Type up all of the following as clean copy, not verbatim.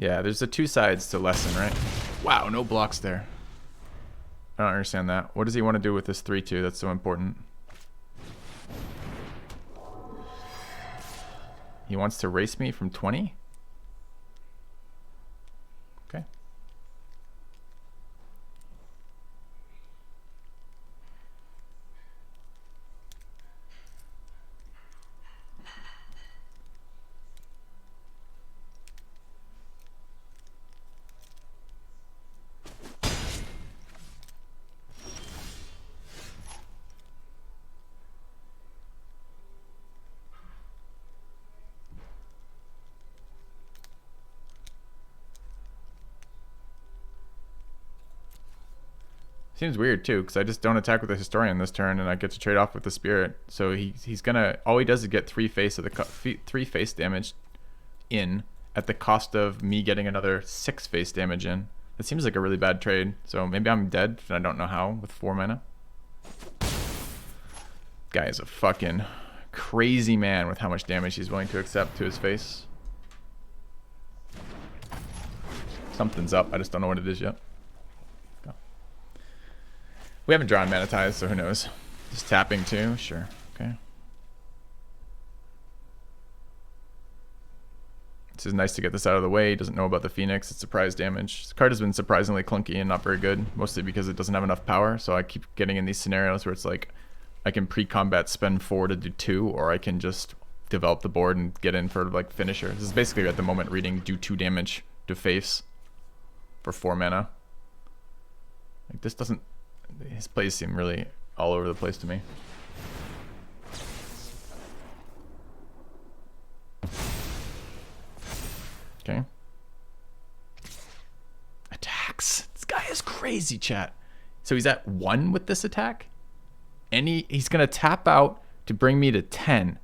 Yeah, there's the two sides to lesson, right? Wow, no blocks there. I don't understand that. What does he want to do with this 3-2 that's so important? He wants to race me from 20? Okay. Seems weird too, because I just don't attack with the Historian this turn, and I get to trade off with the Spirit. So he's gonna, all he does is get 3 face of the 3 face damage in at the cost of me getting another 6 face damage in. That seems like a really bad trade. So maybe I'm dead, and I don't know how with 4 mana. Guy is a fucking crazy man with how much damage he's willing to accept to his face. Something's up. I just don't know what it is yet. We haven't drawn Mana Ties, so who knows? Just tapping too? Sure. Okay. This is nice to get this out of the way. He doesn't know about the Phoenix. It's surprise damage. This card has been surprisingly clunky and not very good, mostly because it doesn't have enough power. So I keep getting in these scenarios where it's like I can pre-combat spend 4 to do 2, or I can just develop the board and get in for like finisher. This is basically at the moment reading do 2 damage to face for 4 mana. Like this doesn't... His plays seem really all over the place to me. Okay. Attacks. This guy is crazy, chat. So he's at 1 with this attack? He's going to tap out to bring me to 10.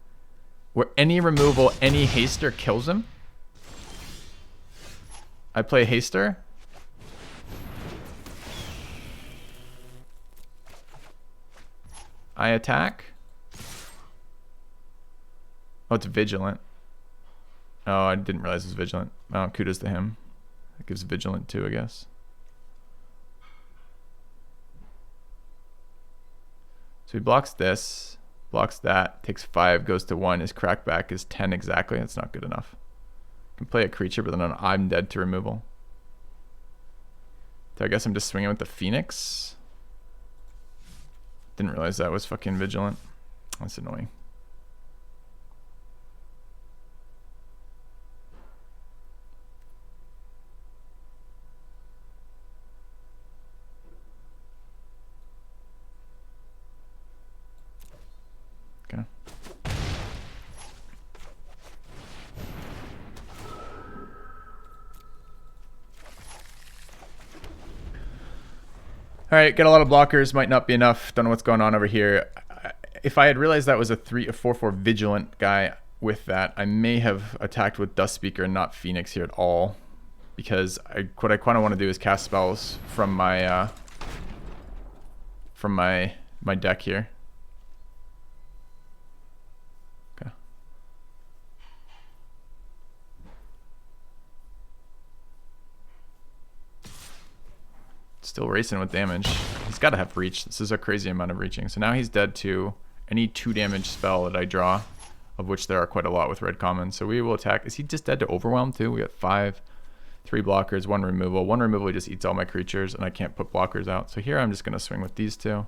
Where any removal, any haster kills him? I play haster? I attack. Oh, it's vigilant. Oh, I didn't realize it was vigilant. Oh, kudos to him. It gives vigilant too, I guess. So he blocks this, blocks that, takes 5, goes to 1. His crackback is 10 exactly. That's not good enough. Can play a creature, but then I'm dead to removal. So I guess I'm just swinging with the Phoenix. Didn't realize that was fucking vigilant. That's annoying. Okay. All right, get a lot of blockers. Might not be enough. Don't know what's going on over here. If I had realized that was a 4/4 vigilant guy with that, I may have attacked with Dust Speaker and not Phoenix here at all, because what I kind of want to do is cast spells from my deck here. Okay. Still racing with damage. He's got to have reach. This is a crazy amount of reaching. So now he's dead to any 2 damage spell that I draw, of which there are quite a lot with red common. So we will attack. Is he just dead to Overwhelm too? We got 5, 3 blockers, 1 removal. 1 removal just eats all my creatures, and I can't put blockers out. So here I'm just going to swing with these 2.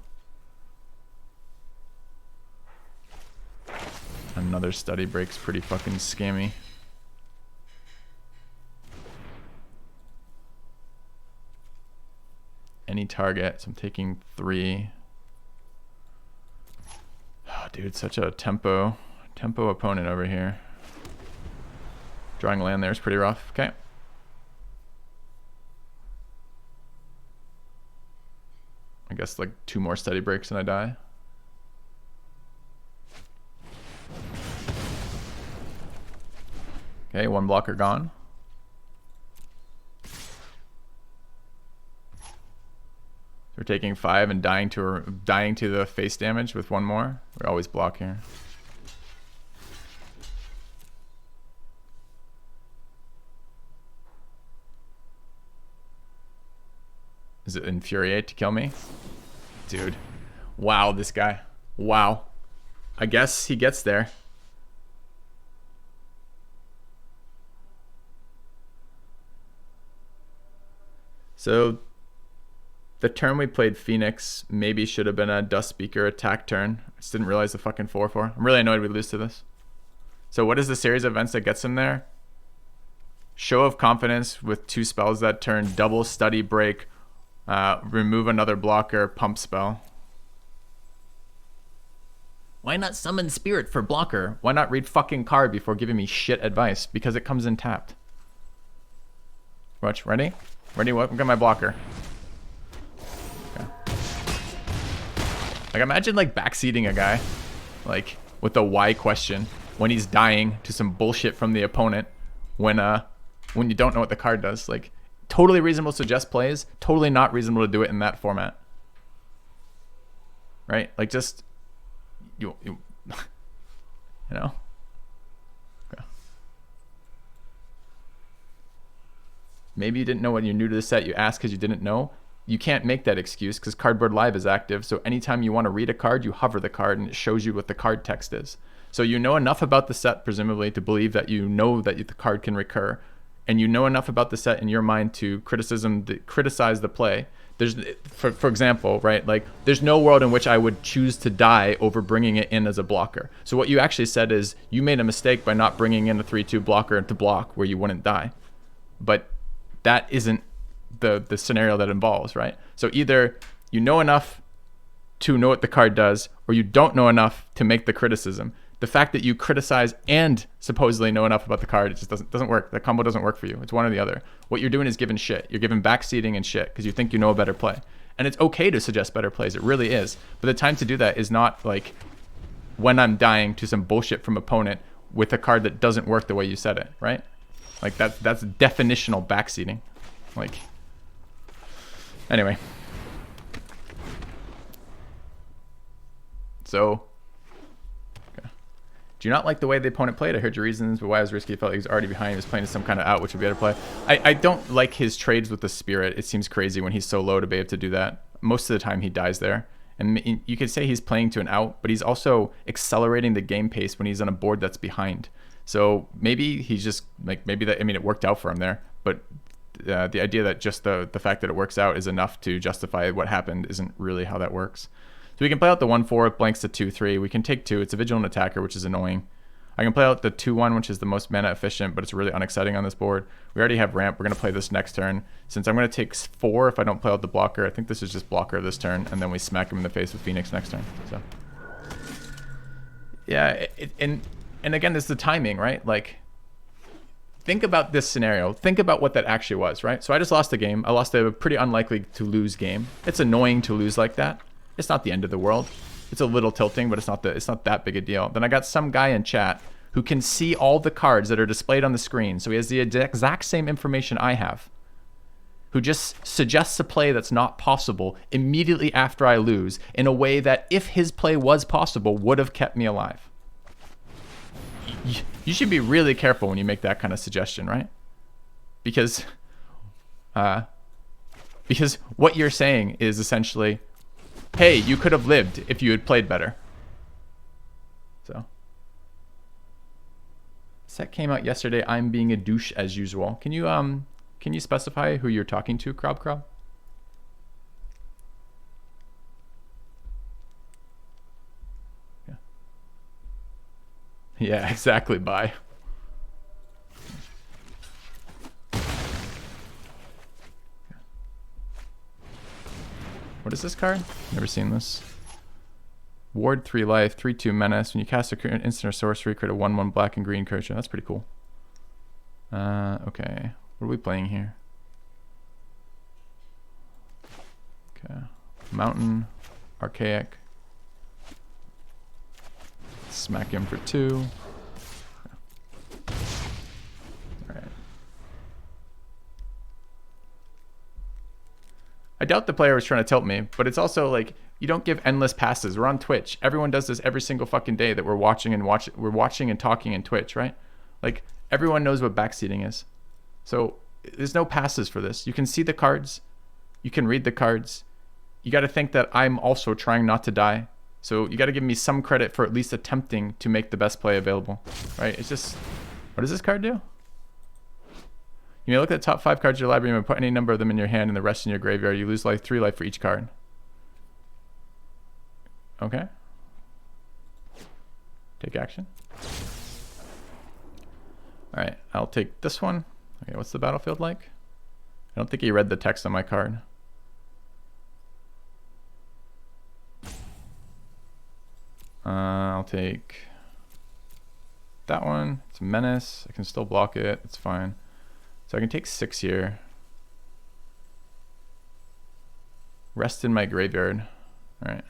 Another study break's pretty fucking scammy. Any target, so I'm taking 3. Oh, dude, such a tempo opponent over here. Drawing land there is pretty rough. Okay. I guess like 2 more study breaks and I die. Okay, 1 blocker gone. We're taking 5 and dying to the face damage with 1 more. We always block here. Does it infuriate to kill me? Dude. Wow, this guy. Wow. I guess he gets there. So the turn we played Phoenix maybe should have been a Dust Speaker attack turn. I just didn't realize the fucking 4/4. I'm really annoyed we lose to this. So what is the series of events that gets him there? Show of Confidence with 2 spells that turn, double Study Break, remove another blocker, pump spell. Why not summon Spirit for blocker? Why not read fucking card before giving me shit advice? Because it comes in tapped. Watch, ready? Ready, what? Look at my blocker. Okay. Like, imagine, like, backseating a guy, like, with a why question when he's dying to some bullshit from the opponent when you don't know what the card does. Like, totally reasonable to suggest plays, totally not reasonable to do it in that format. Right? Like, just, you know? Okay. Maybe you didn't know when you're new to the set, you asked because you didn't know. You can't make that excuse because Cardboard Live is active, so anytime you want to read a card, you hover the card and it shows you what the card text is. So you know enough about the set, presumably, to believe that you know that the card can recur, and you know enough about the set in your mind to criticize the play. There's, for example, right? Like, there's no world in which I would choose to die over bringing it in as a blocker. So what you actually said is you made a mistake by not bringing in a 3/2 blocker to block where you wouldn't die. But that isn't the scenario that involves, right? So either you know enough to know what the card does, or you don't know enough to make the criticism. The fact that you criticize and supposedly know enough about the card, it just doesn't work. The combo doesn't work for you. It's one or the other. What you're doing is giving shit. You're giving backseating and shit because you think you know a better play. And it's okay to suggest better plays. It really is. But the time to do that is not like when I'm dying to some bullshit from opponent with a card that doesn't work the way you said it, right? Like that's definitional backseating. Like, anyway. So, okay. Do you not like the way the opponent played? I heard your reasons, but why it was risky. I felt like he was already behind. He was playing some kind of out, which would be better play. I don't like his trades with the Spirit. It seems crazy when he's so low to be able to do that. Most of the time he dies there. And you could say he's playing to an out, but he's also accelerating the game pace when he's on a board that's behind. So maybe he's just like, maybe that, I mean, it worked out for him there, but the idea that just the fact that it works out is enough to justify what happened isn't really how that works. So we can play out the 1/4, blanks the 2/3. We can take 2. It's a Vigilant Attacker, which is annoying. I can play out the 2/1, which is the most mana efficient, but it's really unexciting on this board. We already have ramp. We're going to play this next turn. Since I'm going to take 4 if I don't play out the blocker, I think this is just blocker this turn, and then we smack him in the face with Phoenix next turn. So yeah, and again, it's the timing, right? Like, think about this scenario. Think about what that actually was, right? So I just lost a game. I lost a pretty unlikely to lose game. It's annoying to lose like that. It's not the end of the world. It's a little tilting, but it's not that big a deal. Then I got some guy in chat who can see all the cards that are displayed on the screen. So he has the exact same information I have, who just suggests a play that's not possible immediately after I lose in a way that, if his play was possible, would have kept me alive. You should be really careful when you make that kind of suggestion, right? Because what you're saying is essentially, hey, you could have lived if you had played better. So, set came out yesterday. I'm being a douche as usual. Can you specify who you're talking to, Krob? Yeah. Yeah, exactly. Bye. What is this card? Never seen this. Ward 3 life, 3/2 menace. When you cast a instant or sorcery, create a 1/1 black and green creature. That's pretty cool. Okay. What are we playing here? Okay. Mountain, Archaic. Smack him for 2. Alright. I doubt the player was trying to tilt me, but it's also like, you don't give endless passes. We're on Twitch. Everyone does this every single fucking day that we're watching and talking in Twitch, right? Like, everyone knows what backseating is. So there's no passes for this. You can see the cards. You can read the cards. You got to think that I'm also trying not to die. So you got to give me some credit for at least attempting to make the best play available, right? It's just, what does this card do? You may look at the top 5 cards of your library and put any number of them in your hand and the rest in your graveyard. You lose 3 life for each card. Okay. Take action. All right, I'll take this one. Okay, what's the battlefield like? I don't think he read the text on my card. I'll take that one. It's a menace. I can still block it. It's fine. So I can take 6 here. Rest in my graveyard. All right.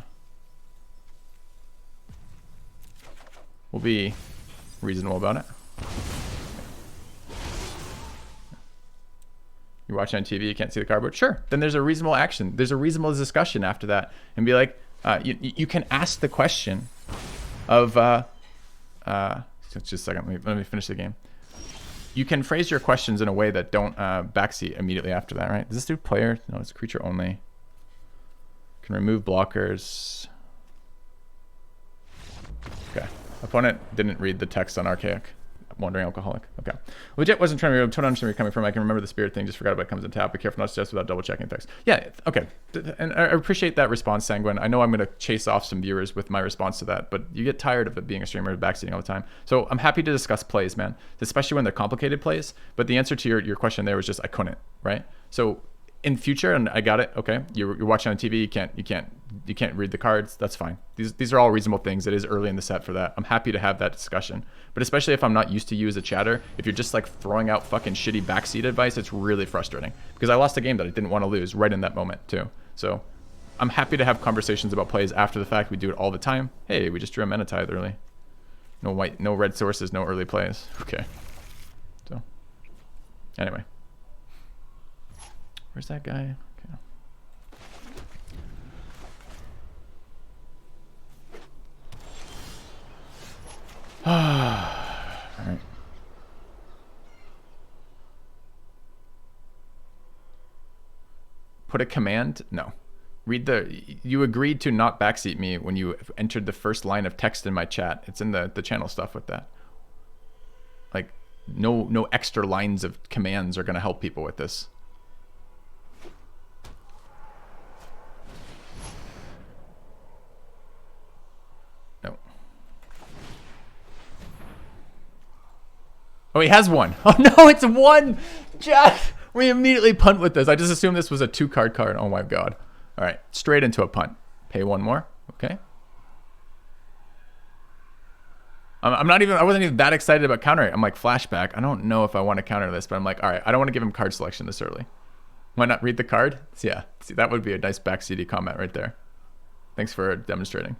We'll be reasonable about it. You're watching on TV, you can't see the cardboard? Sure. Then there's a reasonable action. There's a reasonable discussion after that. And be like, you can ask the question of, just a second, let me finish the game. You can phrase your questions in a way that don't backseat immediately after that, right? Does this do player? No, it's creature only. Can remove blockers. Okay. Opponent didn't read the text on Archaic. Wandering Alcoholic. Okay. Legit wasn't trying to totally understand where you're coming from. I can remember the spirit thing. Just forgot about it comes in tap. Be careful not to suggest without double checking text. Yeah. Okay. And I appreciate that response, Sanguine. I know I'm going to chase off some viewers with my response to that, but you get tired of it being a streamer backseating all the time. So I'm happy to discuss plays, man, especially when they're complicated plays. But the answer to your question there was just I couldn't, right? So in future, and I got it. Okay, you're watching on TV. You can't read the cards. That's fine. These are all reasonable things. It is early in the set for that. I'm happy to have that discussion. But especially if I'm not used to you as a chatter, if you're just like throwing out fucking shitty backseat advice, it's really frustrating. Because I lost a game that I didn't want to lose right in that moment too. So I'm happy to have conversations about plays after the fact. We do it all the time. Hey, we just drew a Mana Tithe early. No white, no red sources, no early plays. Okay. So anyway. Where's that guy? Okay. All right. Put a command? No. Read the. You agreed to not backseat me when you entered the first line of text in my chat. It's in the channel stuff with that. Like, no extra lines of commands are gonna help people with this. Oh, he has one. Oh no, it's one. Jeff, we immediately punt with this. I just assumed this was a 2-card card. Oh my god. All right, straight into a punt. Pay 1 more. Okay. I wasn't even that excited about countering it. I'm like, flashback. I don't know if I want to counter this, but I'm like, all right, I don't want to give him card selection this early. Why not read the card? So yeah, see, that would be a nice backseaty comment right there. Thanks for demonstrating.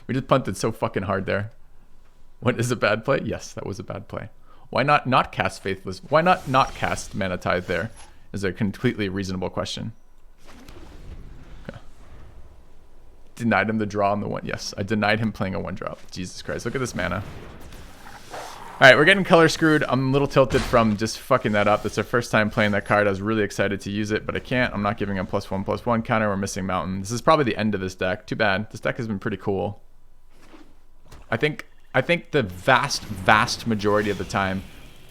We just punted so fucking hard there. What is a bad play? Yes, that was a bad play. Why not cast Faithless? Why not cast Mana Tithe there? Is a completely reasonable question. Okay. Denied him the draw on the one. Yes, I denied him playing a 1-drop. Jesus Christ, look at this mana. All right, we're getting color screwed. I'm a little tilted from just fucking that up. That's our first time playing that card. I was really excited to use it, but I can't. I'm not giving him +1/+1 counter. We're missing Mountain. This is probably the end of this deck. Too bad. This deck has been pretty cool. I think the vast majority of the time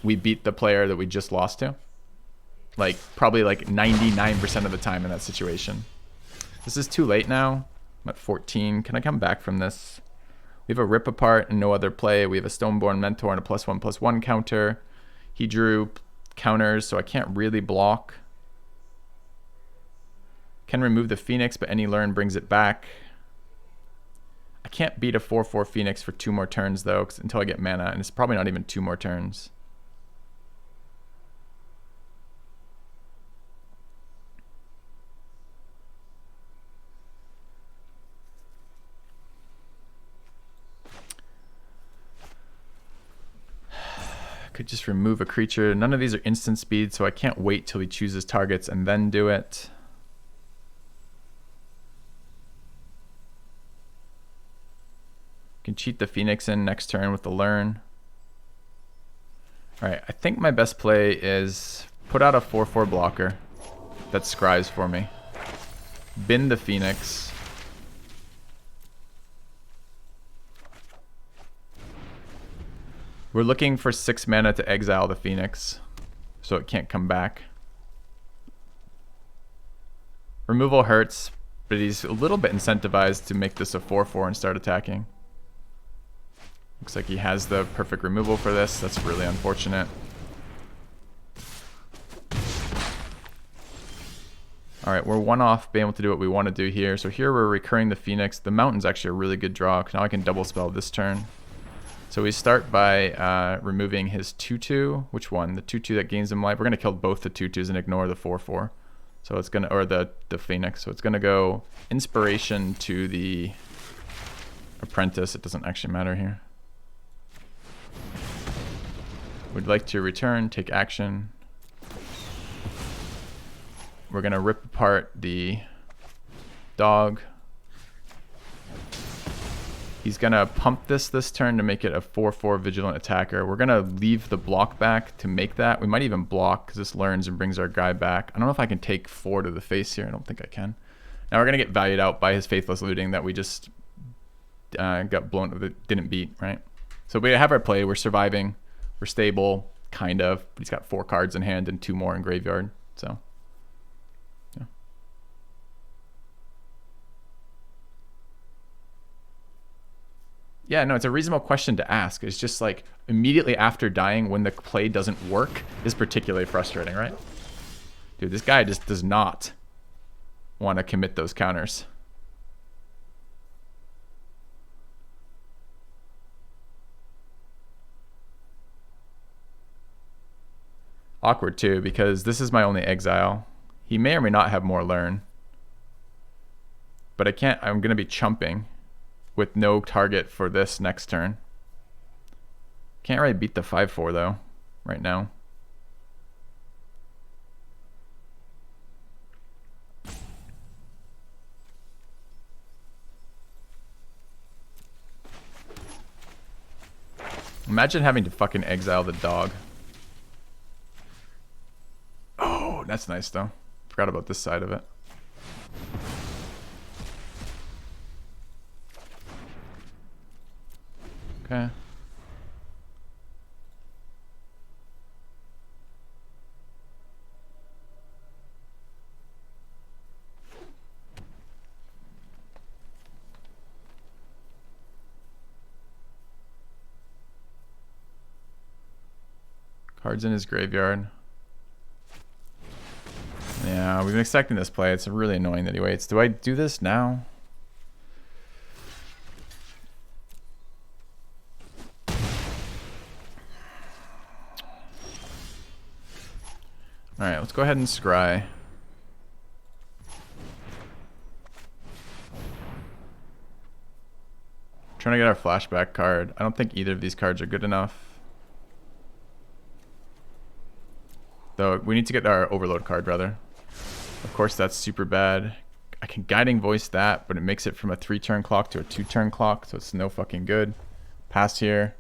we beat the player that we just lost to. Like, probably like 99% of the time in that situation. This is too late now. I'm at 14. Can I come back from this? We have a Rip Apart and no other play. We have a Stoneborn Mentor and a +1/+1 counter. He drew counters, so I can't really block. Can remove the Phoenix, but any learn brings it back. I can't beat a 4/4 Phoenix for 2 more turns, though, until I get mana, and it's probably not even 2 more turns. Could just remove a creature. None of these are instant speed, so I can't wait till he chooses targets and then do it. Can cheat the Phoenix in next turn with the learn. All right, I think my best play is put out a 4/4 blocker. that scries for me. Bin the Phoenix. We're looking for 6 mana to exile the Phoenix, so it can't come back. Removal hurts, but he's a little bit incentivized to make this a 4/4 and start attacking. Looks like he has the perfect removal for this. That's really unfortunate. Alright, we're 1 off being able to do what we want to do here. So here we're recurring the Phoenix. The Mountain's actually a really good draw. Now I can double spell this turn. So we start by removing his 2/2. Which one? The 2/2 that gains him life. We're going to kill both the 2/2s and ignore the 4/4. So it's going to, or the Phoenix. So it's going to go Inspiration to the Apprentice. It doesn't actually matter here. We'd like to return, take action. We're going to rip apart the dog. He's going to pump this turn to make it a 4/4 Vigilant Attacker. We're going to leave the block back to make that. We might even block because this learns and brings our guy back. I don't know if I can take 4 to the face here. I don't think I can. Now we're going to get valued out by his Faithless Looting that we just got blown, didn't beat, right? So we have our play. We're surviving. We're stable, kind of. But he's got 4 cards in hand and 2 more in graveyard. So, yeah. Yeah, no, it's a reasonable question to ask. It's just like immediately after dying when the play doesn't work is particularly frustrating, right? Dude, this guy just does not want to commit those counters. Awkward too, because this is my only exile. He may or may not have more learn. But I'm going to be chumping with no target for this next turn. Can't really beat the 5/4 though, right now. Imagine having to fucking exile the dog. Oh, that's nice though. Forgot about this side of it. Okay. Cards in his graveyard. Yeah, we've been expecting this play. It's really annoying that he waits. Do I do this now? Alright, let's go ahead and scry. Trying to get our flashback card. I don't think either of these cards are good enough. Though we need to get our Overload card, rather. Of course, that's super bad. I can Guiding Voice that, but it makes it from a 3-turn clock to a 2-turn clock, so it's no fucking good. Pass here.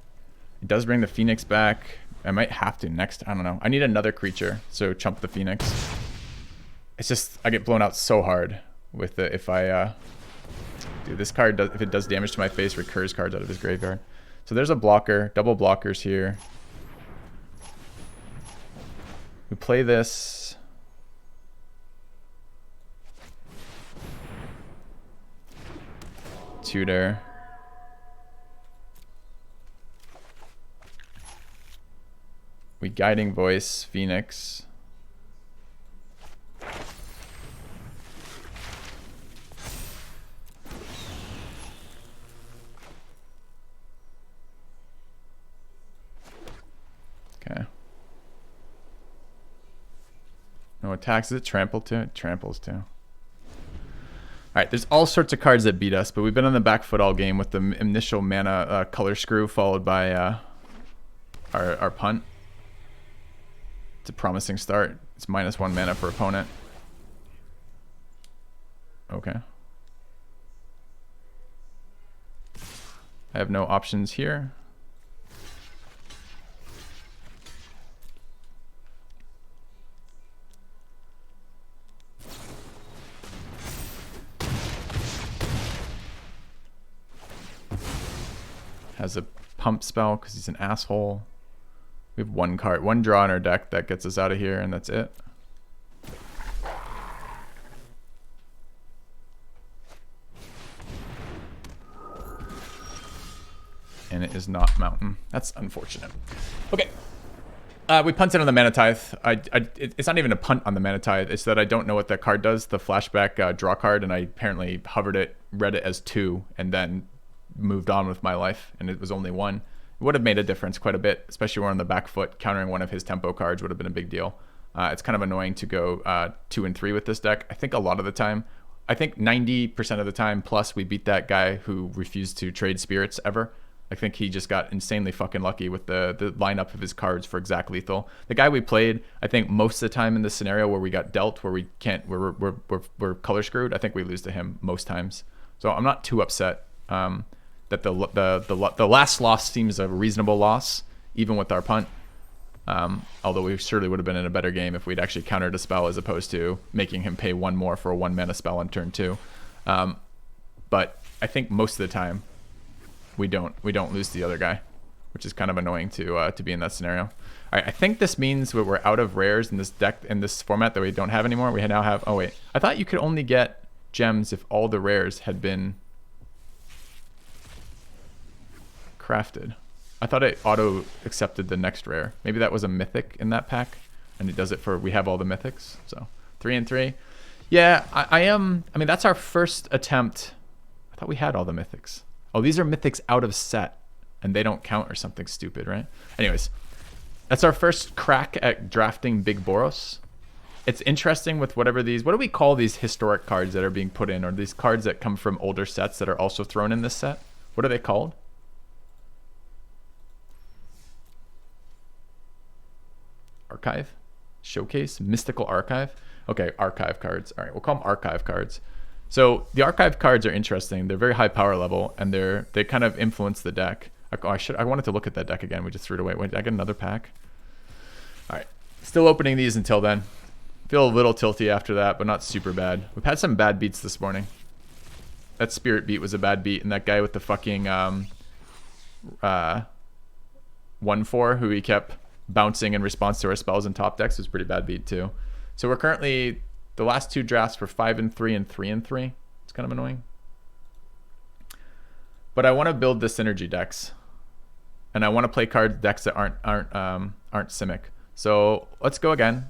It does bring the Phoenix back. I might have to next. I don't know. I need another creature, so chump the Phoenix. It's just, I get blown out so hard with it if I... Dude, this card, if it does damage to my face, recurs cards out of his graveyard. So there's a blocker. Double blockers here. We play this. Tutor. We Guiding Voice, Phoenix. Okay. No attacks. Is it trample too? It tramples too. Alright, there's all sorts of cards that beat us, but we've been on the back foot all game with the initial mana color screw followed by our punt. It's a promising start. It's -1 mana for opponent. Okay. I have no options here. has a pump spell because he's an asshole. We have one card, one draw in our deck that gets us out of here, and that's it. And it is not Mountain. That's unfortunate. Okay. We punted on the Mana Tithe. It's not even a punt on the Mana Tithe. It's that I don't know what that card does, the flashback draw card, and I apparently hovered it, read it as 2, and then moved on with my life, and it was only 1. It would have made a difference quite a bit, especially when on the back foot. Countering one of his tempo cards would have been a big deal. It's kind of annoying to go 2 and 3 with this deck. I think a lot of the time, I think 90% of the time plus, we beat that guy who refused to trade spirits ever. I think he just got insanely fucking lucky with the lineup of his cards for exact lethal. The guy we played, I think most of the time in this scenario where we got dealt, where we can't, we're color screwed, I think we lose to him most times. So I'm not too upset that the last loss seems a reasonable loss, even with our punt. Although we surely would have been in a better game if we'd actually countered a spell as opposed to making him pay 1 more for a 1 mana spell on turn 2. But I think most of the time, we don't lose to the other guy, which is kind of annoying to be in that scenario. All right, I think this means we're out of rares in this deck, in this format, that we don't have anymore. We now have, oh wait, I thought you could only get gems if all the rares had been crafted. I thought it auto accepted the next rare. Maybe that was a mythic in that pack, and it does it for, we have all the mythics. So 3 and 3. Yeah, I mean, that's our first attempt. I thought we had all the mythics. Oh, these are mythics out of set, and they don't count or something stupid, right? Anyways, that's our first crack at drafting Big Boros. It's interesting with whatever these, what do we call these historic cards that are being put in, or these cards that come from older sets that are also thrown in this set? What are they called? Archive? Showcase? Mystical Archive? Okay, archive cards. All right, we'll call them archive cards. So the archive cards are interesting. They're very high power level, and they kind of influence the deck. I wanted to look at that deck again. We just threw it away. Wait, did I get another pack? All right, still opening these until then. Feel a little tilty after that, but not super bad. We've had some bad beats this morning. That spirit beat was a bad beat, and that guy with the fucking 1/4 who he kept bouncing in response to our spells and top decks was pretty bad beat too. So we're currently, the last 2 drafts were 5 and 3 and 3 and 3. It's kind of annoying. But I want to build the synergy decks, and I want to play card decks that aren't Simic. So let's go again.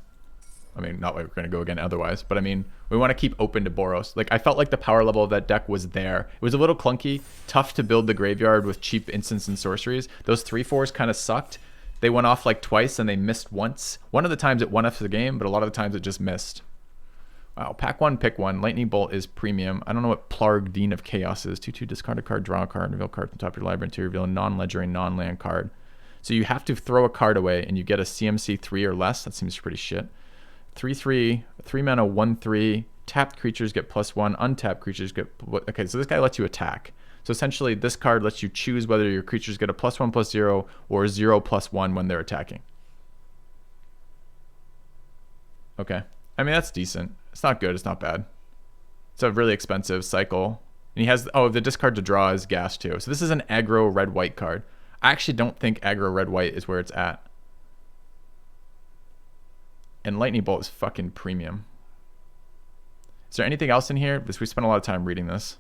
I mean, not like we're going to go again otherwise, but I mean, we want to keep open to Boros. Like, I felt like the power level of that deck was there. It was a little clunky, tough to build the graveyard with cheap instants and sorceries. Those 3/4s kind of sucked. They went off like twice and they missed once. One of the times it won us the game, but a lot of the times it just missed. Wow, pack 1, pick 1. Lightning Bolt is premium. I don't know what Plarg, Dean of Chaos is. 2/2, discard a card, draw a card, reveal a card from the top of your library to reveal a non-ledgering, non-land card. So you have to throw a card away and you get a CMC 3 or less. That seems pretty shit. 3/3, 3 mana, 1/3. Tapped creatures get +1. Untapped creatures get... Okay, so this guy lets you attack. So essentially, this card lets you choose whether your creatures get a +1/+0 or 0/1 when they're attacking. Okay. I mean, that's decent. It's not good. It's not bad. It's a really expensive cycle. And he has... Oh, the discard to draw is gas too. So this is an aggro red-white card. I actually don't think aggro red-white is where it's at. And Lightning Bolt is fucking premium. Is there anything else in here? Because we spent a lot of time reading this.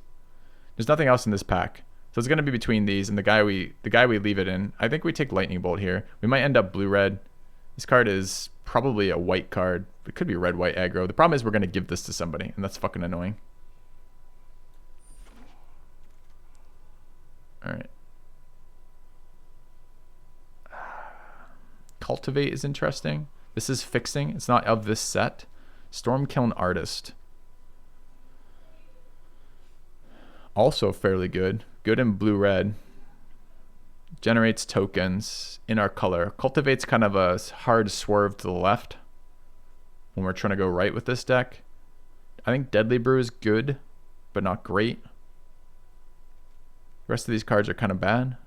There's nothing else in this pack. So it's going to be between these and the guy we leave it in. I think we take Lightning Bolt here. We might end up blue-red. This card is probably a white card. It could be red-white aggro. The problem is we're going to give this to somebody, and that's fucking annoying. All right. Cultivate is interesting. This is fixing. It's not of this set. Stormkiln Artist. Also fairly good. Good in blue-red. Generates tokens in our color. Cultivate's kind of a hard swerve to the left when we're trying to go right with this deck. I think Deadly Brew is good, but not great. The rest of these cards are kind of bad.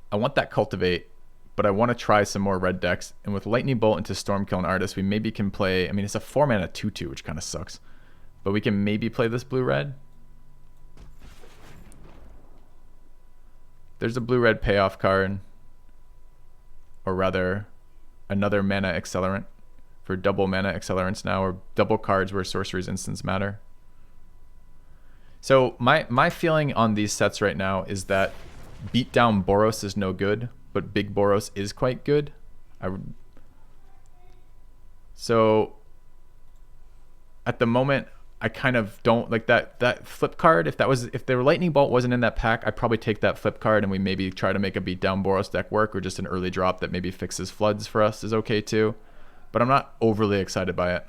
I want that Cultivate, but I want to try some more red decks. And with Lightning Bolt into Stormkiln Artist, we maybe can play... I mean, it's a 4-mana 2/2, which kind of sucks. But we can maybe play this blue-red. There's a blue-red payoff card. Or rather, another mana accelerant for double mana accelerants now, or double cards where sorcery's instants matter. So my feeling on these sets right now is that beat down Boros is no good, but big Boros is quite good. So at the moment, I kind of don't like that flip card. If the lightning bolt wasn't in that pack, I'd probably take that flip card and we maybe try to make a beat down Boros deck work, or just an early drop that maybe fixes floods for us is okay too. But I'm not overly excited by it.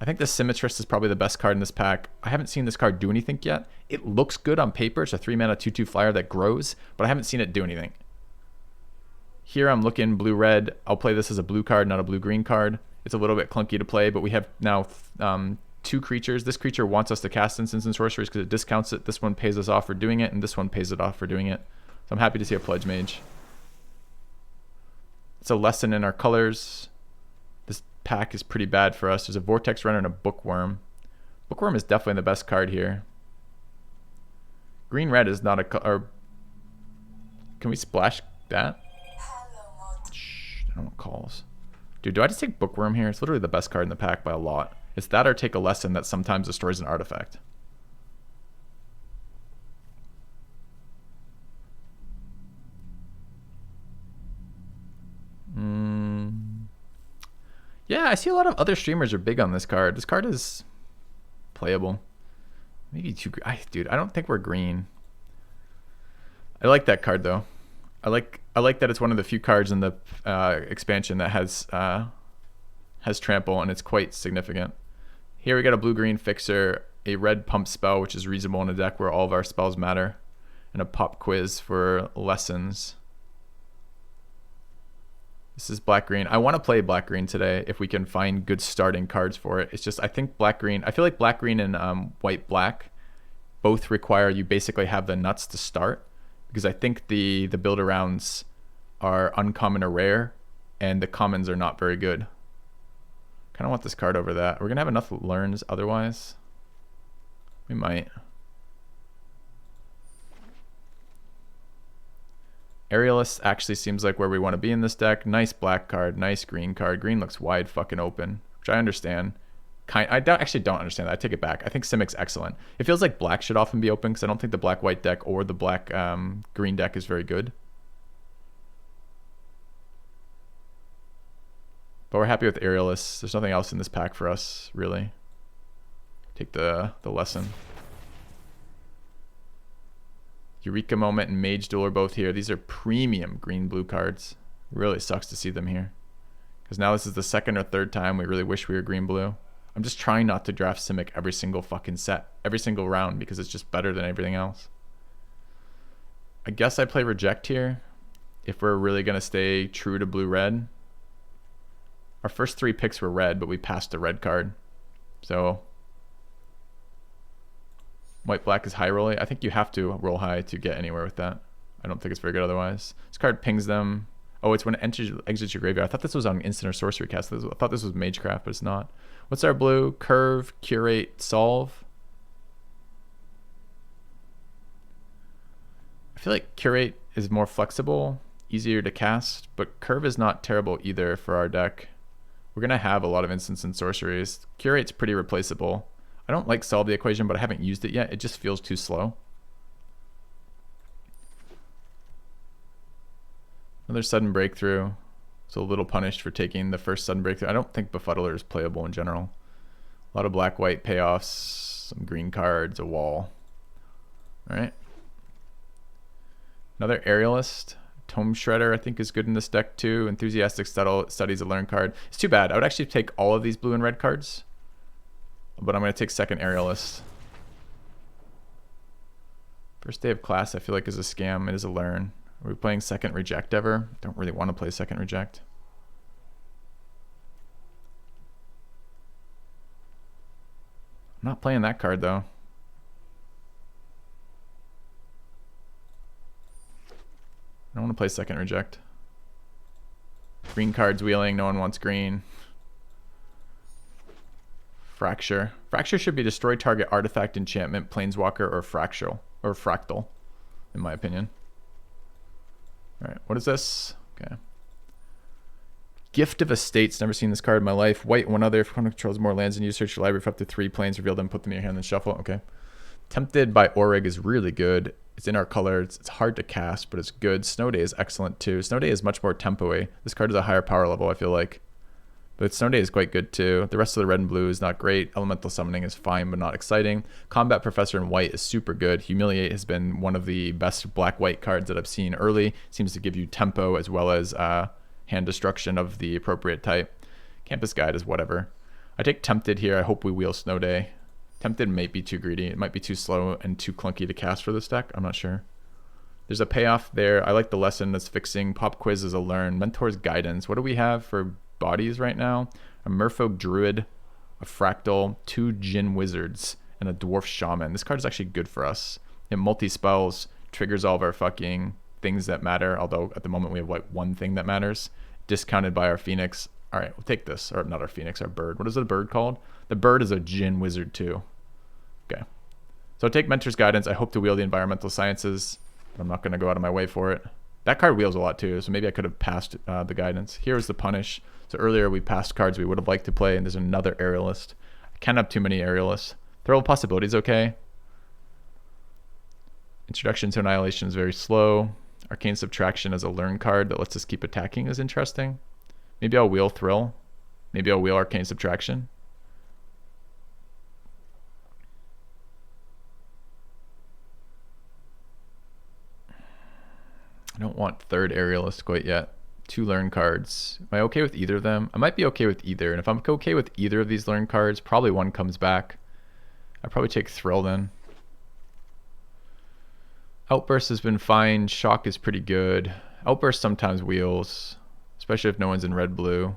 I think the Symmetrist is probably the best card in this pack. I haven't seen this card do anything yet. It looks good on paper. It's a 3-mana 2/2 flyer that grows, but I haven't seen it do anything. Here I'm looking blue-red. I'll play this as a blue card, not a blue-green card. It's a little bit clunky to play, but we have now 2 creatures. This creature wants us to cast instants and sorceries because it discounts it. This one pays us off for doing it, and this one pays it off for doing it. So I'm happy to see a Pledge Mage. It's a lesson in our colors. This pack is pretty bad for us. There's a Vortex Runner and a Bookworm. Bookworm is definitely the best card here. Green-red is not a color. Can we splash that? Shh, I don't want calls. Dude, do I just take Bookworm here? It's literally the best card in the pack by a lot. It's that or take a lesson that sometimes destroys an artifact. Yeah, I see a lot of other streamers are big on this card. This card is playable. Maybe too... Dude, I don't think we're green. I like that card, though. I like that it's one of the few cards in the expansion that has trample, and it's quite significant. Here we got a blue-green fixer, a red pump spell, which is reasonable in a deck where all of our spells matter, and a pop quiz for lessons. This is black-green. I want to play black-green today if we can find good starting cards for it. It's just, I think black-green, I feel like black-green and white-black both require you basically have the nuts to start, because I think the build-arounds are uncommon or rare, and the commons are not very good. Kind of want this card over that. We're going to have enough learns otherwise. We might. Aerialist actually seems like where we want to be in this deck. Nice black card, nice green card. Green looks wide fucking open, which I understand. Actually don't understand that. I take it back. I think Simic's excellent. It feels like black should often be open because I don't think the black-white deck or the black-green deck is very good. But we're happy with Aerialist. There's nothing else in this pack for us, really. Take the lesson. Eureka Moment and Mage Duel are both here. These are premium green-blue cards. Really sucks to see them here. Because now this is the second or third time we really wish we were green-blue. I'm just trying not to draft Simic every single fucking set, every single round, because it's just better than everything else. I guess I play Reject here, if we're really going to stay true to blue-red. Our first 3 picks were red, but we passed the red card. So white-black is high rolling. I think you have to roll high to get anywhere with that. I don't think it's very good otherwise. This card pings them. Oh, it's when it exits your graveyard. I thought this was on instant or sorcery cast. I thought this was Magecraft, but it's not. What's our blue? Curve, Curate, Solve. I feel like Curate is more flexible, easier to cast, but Curve is not terrible either for our deck. We're going to have a lot of instants and sorceries. Curate's pretty replaceable. I don't like Solve the Equation, but I haven't used it yet. It just feels too slow. Another Sudden Breakthrough. So a little punished for taking the first Sudden Breakthrough. I don't think Befuddler is playable in general. A lot of black-white payoffs, some green cards, a wall. All right. Another Aerialist. Tome Shredder I think is good in this deck too. Enthusiastic Studies a learn card. It's too bad. I would actually take all of these blue and red cards, but I'm going to take second Aerialist. First Day of Class I feel like is a scam. It is a learn. Are we playing second Reject ever? Don't really want to play second Reject. I'm not playing that card though. I don't want to play second Reject. Green cards wheeling. No one wants green. Fracture. Fracture should be destroy target artifact, enchantment, planeswalker, or fractal, in my opinion. All right, what is this? Okay. Gift of Estates. Never seen this card in my life. White, one other. If opponent controls more lands and you search your library for up to 3 planes, reveal them, put them in your hand, then shuffle. Okay. Tempted by Orig is really good. It's in our color. It's hard to cast, but it's good. Snow Day is excellent too. Snow Day is much more tempo-y. This card is a higher power level, I feel like. But Snow Day is quite good too. The rest of the red and blue is not great. Elemental Summoning is fine, but not exciting. Combat Professor in white is super good. Humiliate has been one of the best black-white cards that I've seen early. Seems to give you tempo as well as hand destruction of the appropriate type. Campus Guide is whatever. I take Tempted here. I hope we wheel Snow Day. Tempted might be too greedy. It might be too slow and too clunky to cast for this deck. I'm not sure. There's a payoff there. I like the lesson that's fixing. Pop Quiz is a learn. Mentor's Guidance. What do we have for bodies right now? A Merfolk Druid, a Fractal, 2 Djinn Wizards, and a Dwarf Shaman. This card is actually good for us. It multi-spells, triggers all of our fucking things that matter, although at the moment we have like one thing that matters. Discounted by our Phoenix. All right, we'll take this. Or not our Phoenix, our bird. What is the bird called? The bird is a Djinn Wizard too. Okay. So take Mentor's Guidance. I hope to wheel the Environmental Sciences. But I'm not going to go out of my way for it. That card wheels a lot too, so maybe I could have passed the Guidance. Here's the Punish. So earlier we passed cards we would have liked to play, and there's another Aerialist. I can't have too many Aerialists. Throw of Possibilities, okay. Introduction to Annihilation is very slow. Arcane Subtraction as a learn card that lets us keep attacking is interesting. Maybe I'll wheel Thrill. Maybe I'll wheel Arcane Subtraction. I don't want third Aerialist quite yet. 2 learn cards. Am I okay with either of them? I might be okay with either. And if I'm okay with either of these learn cards, probably one comes back. I'd probably take Thrill then. Outburst has been fine. Shock is pretty good. Outburst sometimes wheels, especially if no one's in red-blue.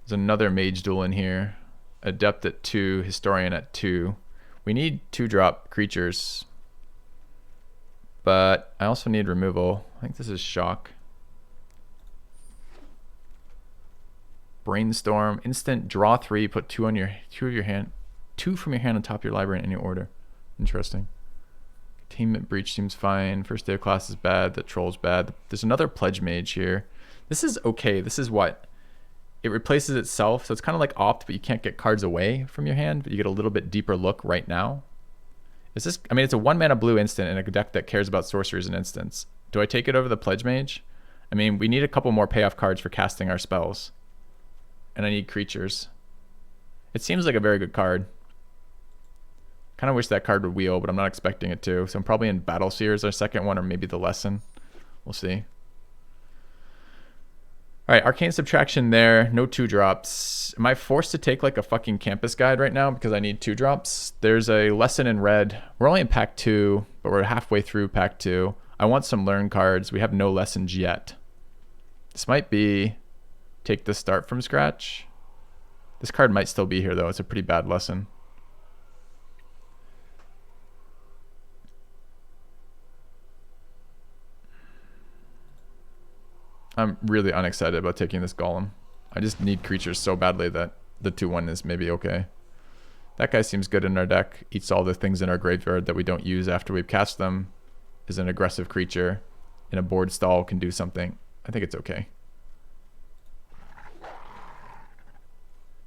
There's another Mage Duel in here. Adept at 2, Historian at 2. We need 2-drop creatures. But I also need removal. I think this is Shock. Brainstorm. Instant draw 3. Put 2 on your 2 of your hand. 2 from your hand on top of your library in any order. Interesting. Containment Breach seems fine. First Day of Class is bad. The Troll's bad. There's another Pledge Mage here. This is okay. This is what? It replaces itself. So it's kind of like Opt, but you can't get cards away from your hand. But you get a little bit deeper look right now. Is this? I mean, it's a 1-mana blue instant in a deck that cares about sorceries and instants. Do I take it over the Pledge Mage? I mean, we need a couple more payoff cards for casting our spells. And I need creatures. It seems like a very good card. Kind of wish that card would wheel, but I'm not expecting it to. So I'm probably in Battle Seer as our second one, or maybe the Lesson. We'll see. All right, Arcane Subtraction there. No 2-drops. Am I forced to take like a fucking Campus Guide right now because I need 2-drops? There's a Lesson in red. We're only in pack 2, but we're halfway through pack 2. I want some learn cards. We have no lessons yet. This might be take the start from scratch. This card might still be here though. It's a pretty bad lesson. I'm really unexcited about taking this Golem. I just need creatures so badly that the 2/1 is maybe okay. That guy seems good in our deck. Eats all the things in our graveyard that we don't use after we've cast them. Is an aggressive creature. In a board stall can do something. I think it's okay.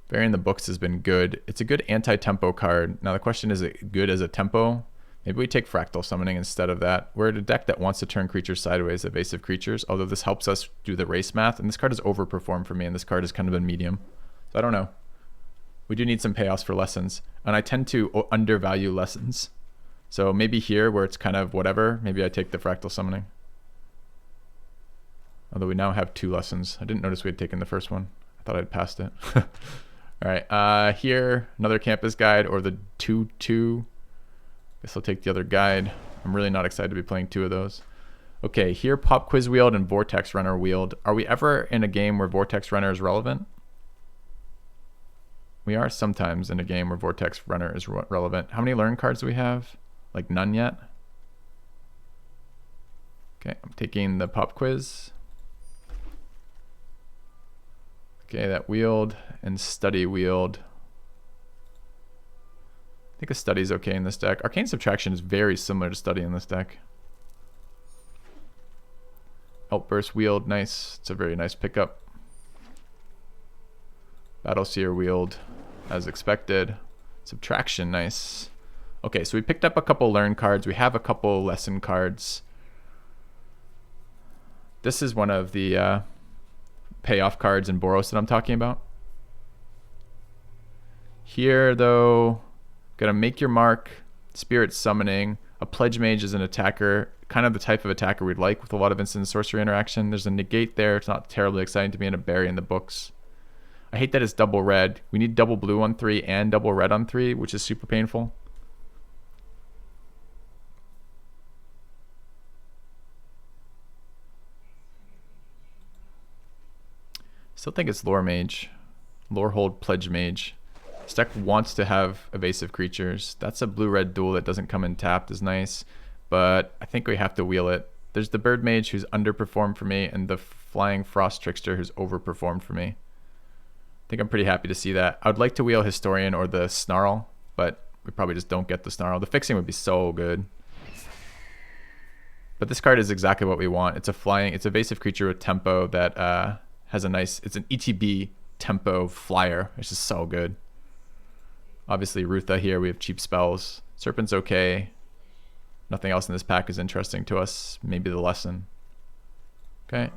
Burying the Books has been good. It's a good anti-tempo card. Now the question is it good as a tempo? Maybe we take Fractal Summoning instead of that. We're in a deck that wants to turn creatures sideways, evasive creatures, although this helps us do the race math. And this card has overperformed for me, and this card has kind of been medium. So I don't know. We do need some payoffs for lessons. And I tend to undervalue lessons. So maybe here, where it's kind of whatever, maybe I take the Fractal Summoning. Although we now have 2 lessons. I didn't notice we had taken the first one. I thought I'd passed it. All right, here, another Campus Guide, or the 2/2. Guess I'll take the other guide. I'm really not excited to be playing 2 of those. Okay, here Pop Quiz wheeled and Vortex Runner wheeled. Are we ever in a game where Vortex Runner is relevant? We are sometimes in a game where Vortex Runner is relevant. How many learn cards do we have? Like none yet? Okay, I'm taking the Pop Quiz. Okay, that wheeled and Study wheeled. I think a Study is okay in this deck. Arcane Subtraction is very similar to Study in this deck. Outburst Wield, nice. It's a very nice pickup. Battle Seer Wield, as expected. Subtraction, nice. Okay, so we picked up a couple learn cards. We have a couple lesson cards. This is one of the payoff cards in Boros that I'm talking about. Here, though, gonna make your mark, Spirit Summoning. A Pledge Mage is an attacker, kind of the type of attacker we'd like with a lot of instant sorcery interaction. There's a negate there. It's not terribly exciting to me, and a berry in the books. I hate that it's double red. We need double blue on 3 and double red on 3, which is super painful. Still think it's Lore Mage. Lorehold Pledge Mage. This deck wants to have evasive creatures. That's a blue-red duel that doesn't come in tapped is nice, but I think we have to wheel it. There's the Bird Mage who's underperformed for me, and the Flying Frost Trickster who's overperformed for me. I think I'm pretty happy to see that. I would like to wheel Historian or the Snarl, but we probably just don't get the Snarl. The fixing would be so good. But this card is exactly what we want. It's it's evasive creature with tempo that has a nice, it's an ETB tempo flyer. It's just so good. Obviously Rutha here, we have cheap spells. Serpent's okay. Nothing else in this pack is interesting to us. Maybe the lesson. Okay.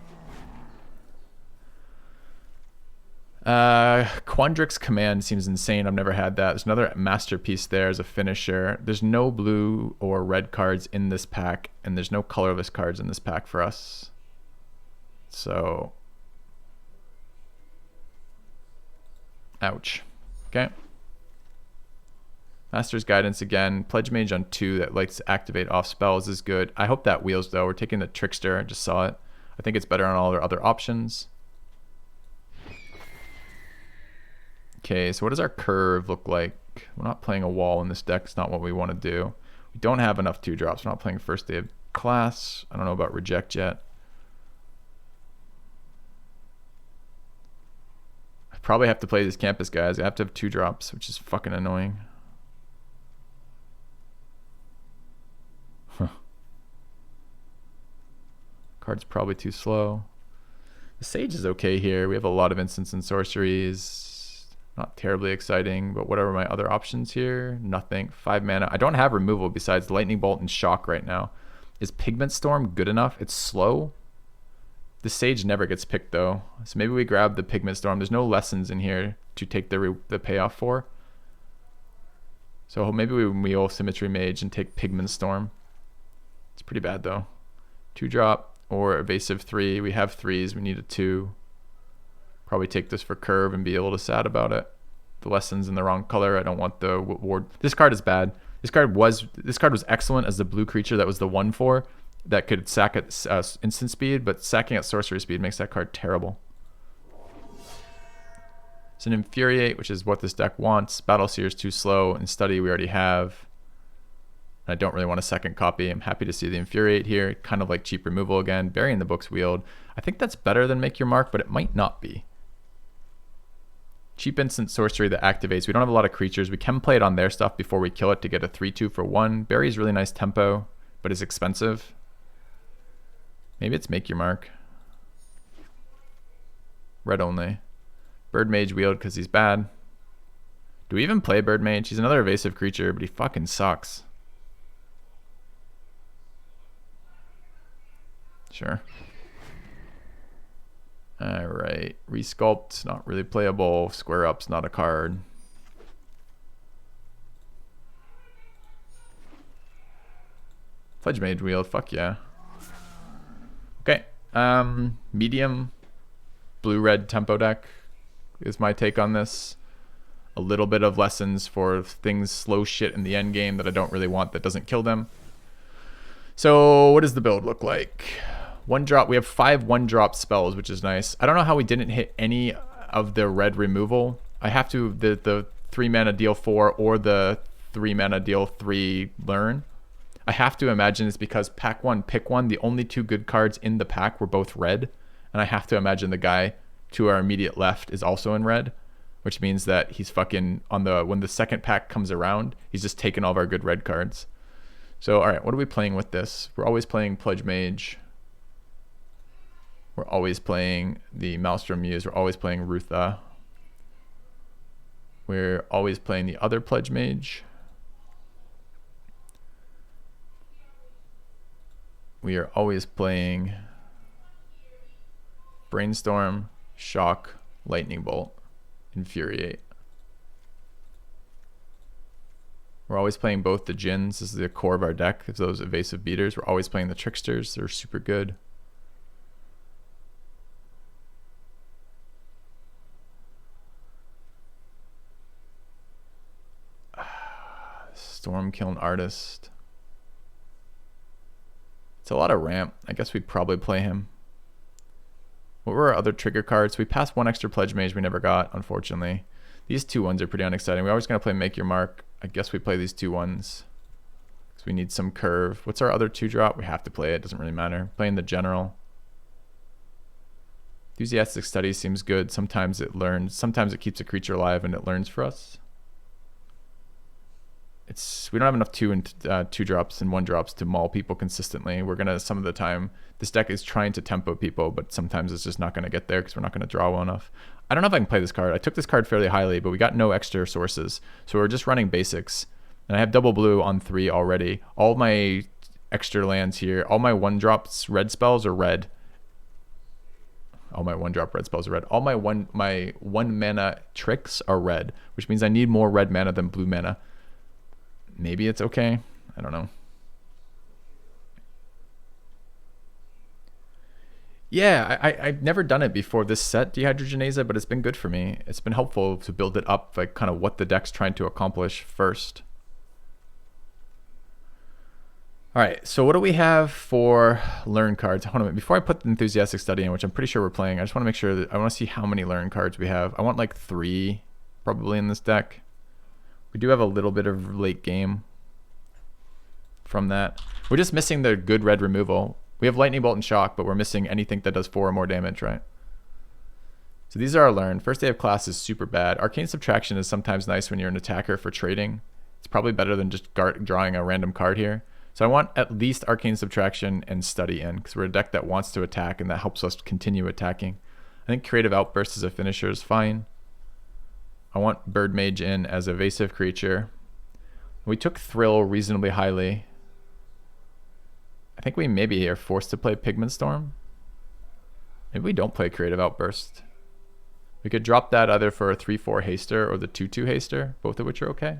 Quandrix Command seems insane. I've never had that. There's another masterpiece there as a finisher. There's no blue or red cards in this pack, and there's no colorless cards in this pack for us. So, ouch. Okay. Master's Guidance again. Pledge Mage on 2 that likes to activate off spells is good. I hope that wheels though. We're taking the Trickster. I just saw it. I think it's better on all our other options. Okay, so what does our curve look like? We're not playing a wall in this deck. It's not what we want to do. We don't have enough 2-drops. We're not playing first day of class. I don't know about reject yet. I probably have to play these campus guys. I have to have 2-drops, which is fucking annoying. Card's probably too slow. The Sage is okay here. We have a lot of instants and sorceries. Not terribly exciting, but what are my other options here? Nothing. 5 mana. I don't have removal besides Lightning Bolt and Shock right now. Is Pigment Storm good enough? It's slow. The Sage never gets picked though. So maybe we grab the Pigment Storm. There's no lessons in here to take the payoff for. So maybe we wheel Symmetry Mage and take Pigment Storm. It's pretty bad though. 2-drop. Or evasive 3. We have 3s. We need a 2. Probably take this for curve and be a little sad about it. The lesson's in the wrong color. I don't want the ward. This card is bad. This card was excellent as the blue creature that was the 1/4 that could sack at instant speed, but sacking at sorcery speed makes that card terrible. It's an Infuriate, which is what this deck wants. Battle Seer is too slow, and Study we already have. I don't really want a second copy. I'm happy to see the Infuriate here. Kind of like cheap removal again. Bury in the Books Wield. I think that's better than Make Your Mark, but it might not be. Cheap instant sorcery that activates. We don't have a lot of creatures. We can play it on their stuff before we kill it to get a 3/2 for 1. Bury is really nice tempo, but it's expensive. Maybe it's Make Your Mark. Red only. Bird Mage Wield because he's bad. Do we even play Bird Mage? He's another evasive creature, but he fucking sucks. Sure. Alright. Resculpt, not really playable. Square Up's not a card. Pledge Mage Wield, fuck yeah. Okay. Medium blue-red tempo deck is my take on this. A little bit of lessons for things slow shit in the end game that I don't really want that doesn't kill them. So what does the build look like? 1-drop. We have 5 1-drop spells, which is nice. I don't know how we didn't hit any of the red removal. I have to the 3 mana deal 4 or the 3 mana deal 3 learn. I have to imagine it's because pack 1, pick 1. The only 2 good cards in the pack were both red, and I have to imagine the guy to our immediate left is also in red, which means that he's fucking on the when the second pack comes around, he's just taking all of our good red cards. So all right, what are we playing with this? We're always playing Pledge Mage. We're always playing the Maelstrom Muse. We're always playing Rutha. We're always playing the other Pledge Mage. We are always playing Brainstorm, Shock, Lightning Bolt, Infuriate. We're always playing both the Djinns. This is the core of our deck. It's those evasive beaters. We're always playing the Tricksters. They're super good. Stormkiln Artist. It's a lot of ramp. I guess we'd probably play him. What were our other trigger cards? We passed one extra Pledge Mage we never got, unfortunately. These 2/1s are pretty unexciting. We're always going to play Make Your Mark. I guess we play these 2/1s. Because we need some curve. What's our other 2-drop? We have to play it. Doesn't really matter. Playing the General. Enthusiastic Study seems good. Sometimes it learns. Sometimes it keeps a creature alive and it learns for us. We don't have enough 2-drops and 1-drops to maul people consistently. We're gonna, some of the time, this deck is trying to tempo people, but sometimes it's just not gonna get there because we're not gonna draw well enough. I don't know if I can play this card. I took this card fairly highly, but we got no extra sources, so we're just running basics. And I have double blue on 3 already. All my extra lands here, all my 1-drops red spells are red. All my 1-drop red spells are red. All my one mana tricks are red, which means I need more red mana than blue mana. Maybe it's okay. I don't know. Yeah, I've never done it before this set, Dehydrogenase, but it's been good for me. It's been helpful to build it up, like kind of what the deck's trying to accomplish first. All right, so what do we have for learn cards? Hold on a minute. Before I put the Enthusiastic Study in, which I'm pretty sure we're playing, I just want to make sure that I want to see how many learn cards we have. I want like 3 probably in this deck. We do have a little bit of late game from that. We're just missing the good red removal. We have Lightning Bolt and Shock, but we're missing anything that does 4 or more damage, right? So these are our learn. First Day of Class is super bad. Arcane Subtraction is sometimes nice when you're an attacker for trading. It's probably better than just drawing a random card here. So I want at least Arcane Subtraction and Study in, because we're a deck that wants to attack and that helps us continue attacking. I think Creative Outburst as a finisher is fine. I want Bird Mage in as evasive creature. We took Thrill reasonably highly. I think we maybe are forced to play Pigment Storm. Maybe we don't play Creative Outburst. We could drop that either for a 3/4 haster or the 2/2 haster, both of which are okay.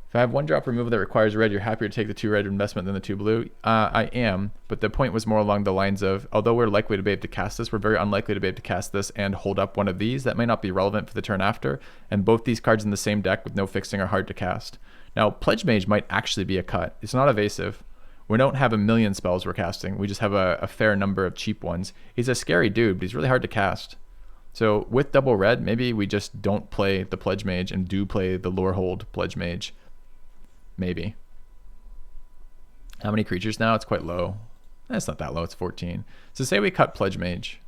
If I have 1-drop removal that requires red, you're happier to take the 2 red investment than the 2 blue. I am, but the point was more along the lines of, although we're likely to be able to cast this, we're very unlikely to be able to cast this and hold up one of these. That may not be relevant for the turn after, and both these cards in the same deck with no fixing are hard to cast. Now, Pledge Mage might actually be a cut. It's not evasive. We don't have a million spells we're casting. We just have a fair number of cheap ones. He's a scary dude, but he's really hard to cast. So with double red, maybe we just don't play the Pledge Mage and do play the Lorehold Pledge Mage. Maybe. How many creatures now? It's quite low. It's not that low. It's 14. So say we cut Pledge Mage.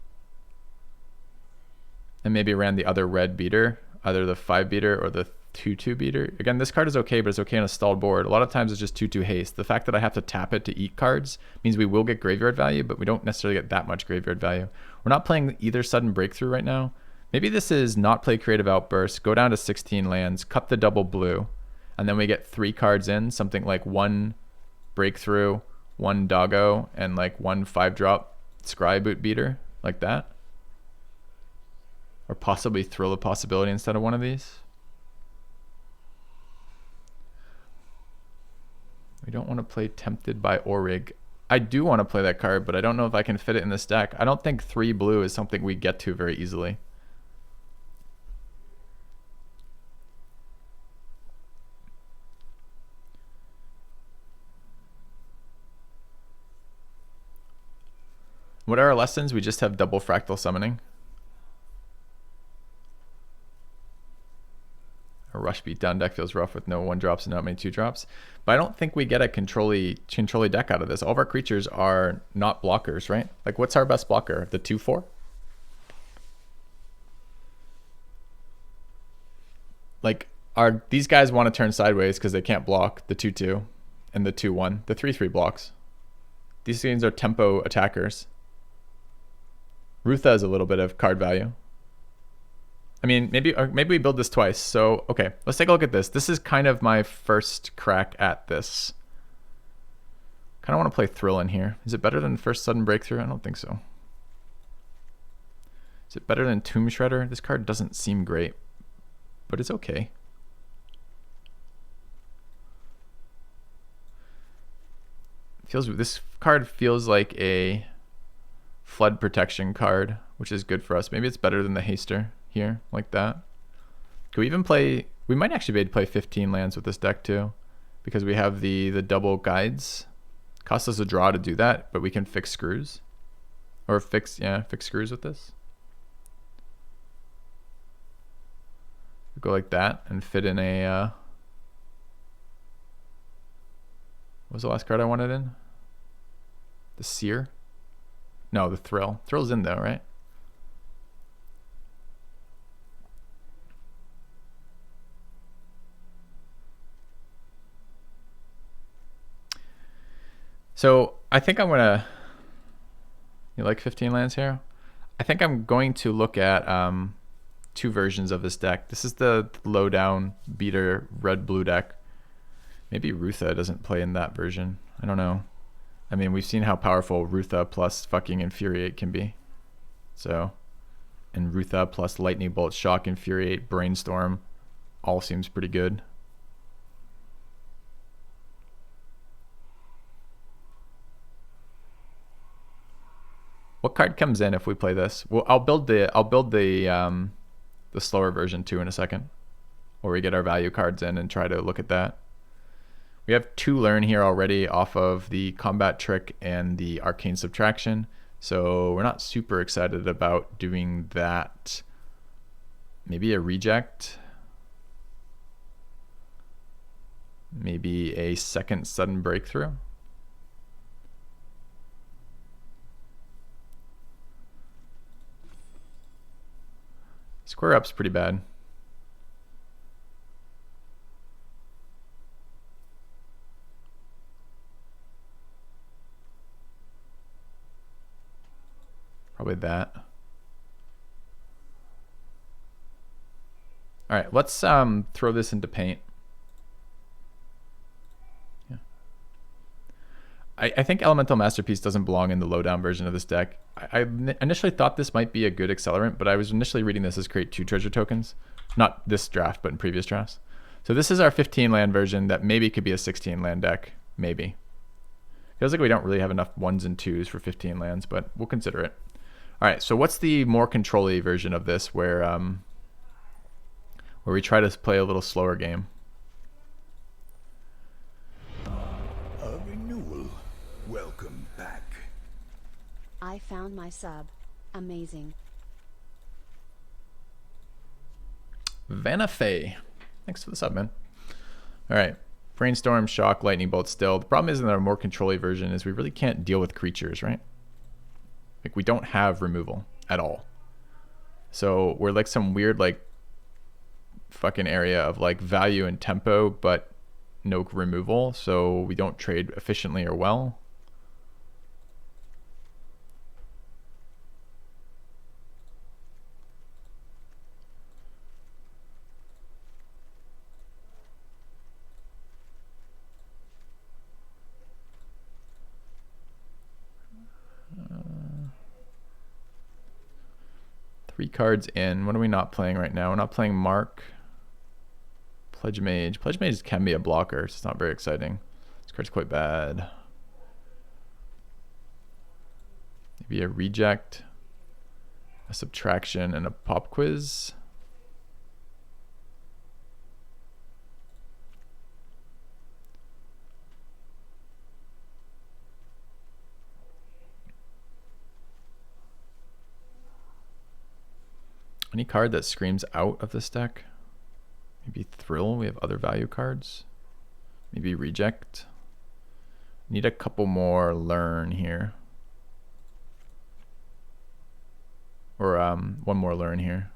And maybe ran the other red beater. Either the 5 beater or the 2/2 beater. Again, this card is okay, but it's okay on a stalled board. A lot of times it's just 2/2 haste. The fact that I have to tap it to eat cards means we will get graveyard value, but we don't necessarily get that much graveyard value. We're not playing either Sudden Breakthrough right now. Maybe this is not play Creative Outburst, go down to 16 lands, cut the double blue, and then we get 3 cards in, something like 1 Breakthrough, 1 Doggo, and like 1 5-drop Scry Boot Beater, like that. Or possibly Thrill of Possibility instead of one of these. We don't want to play Tempted by Orig. I do want to play that card, but I don't know if I can fit it in this deck. I don't think 3 blue is something we get to very easily. What are our lessons? We just have double fractal summoning. A rush beatdown deck feels rough with no 1-drops and not many 2-drops. But I don't think we get a control-y deck out of this. All of our creatures are not blockers, right? Like, what's our best blocker? The 2/4? Like, these guys want to turn sideways because they can't block the 2/2 and the 2/1. The 3/3 blocks. These things are tempo attackers. Rutha is a little bit of card value. I mean, maybe we build this twice. So, okay, let's take a look at this. This is kind of my first crack at this. Kind of want to play Thrill in here. Is it better than First Sudden Breakthrough? I don't think so. Is it better than Tomb Shredder? This card doesn't seem great, but it's okay. This card feels like a flood protection card, which is good for us. Maybe it's better than the Haster here, like that. Could we even play? We might actually be able to play 15 lands with this deck too, because we have the double guides. Costs us a draw to do that, but we can fix screws, or fix screws with this. Go like that and fit in a. What was the last card I wanted in? The Seer? No, the Thrill. Thrill's in though, right? So I think I'm gonna. You like 15 lands here? I think I'm going to look at two versions of this deck. This is the low down beater red-blue deck. Maybe Rutha doesn't play in that version. I don't know. I mean, we've seen how powerful Rutha plus fucking Infuriate can be. So, and Rutha plus Lightning Bolt, Shock, Infuriate, Brainstorm, all seems pretty good. What card comes in if we play this? Well, I'll build the slower version too in a second, where we get our value cards in and try to look at that. We have 2 learn here already off of the Combat Trick and the Arcane Subtraction, so we're not super excited about doing that. Maybe a reject. Maybe a second Sudden Breakthrough. Square up's pretty bad. Probably that. All right, let's throw this into paint. Yeah. I think Elemental Masterpiece doesn't belong in the lowdown version of this deck. I initially thought this might be a good accelerant, but I was initially reading this as create 2 treasure tokens. Not this draft, but in previous drafts. So this is our 15 land version that maybe could be a 16 land deck. Maybe. Feels like we don't really have enough 1s and 2s for 15 lands, but we'll consider it. All right, so what's the more control-y version of this where we try to play a little slower game? A renewal. Welcome back. I found my sub. Amazing. Vanna Faye. Thanks for the sub, man. All right. Brainstorm, Shock, Lightning Bolt still. The problem is in our more control-y version is we really can't deal with creatures, right? Like we don't have removal at all. So we're like some weird like fucking area of like value and tempo, but no removal. So we don't trade efficiently or well. Three cards in. What are we not playing right now? We're not playing Mark. Pledge Mage. Pledge Mage can be a blocker, so it's not very exciting. This card's quite bad. Maybe a reject, a subtraction, and a pop quiz. Any card that screams out of this deck? Maybe Thrill. We have other value cards. Maybe Reject. Need a couple more Learn here. Or one more Learn here.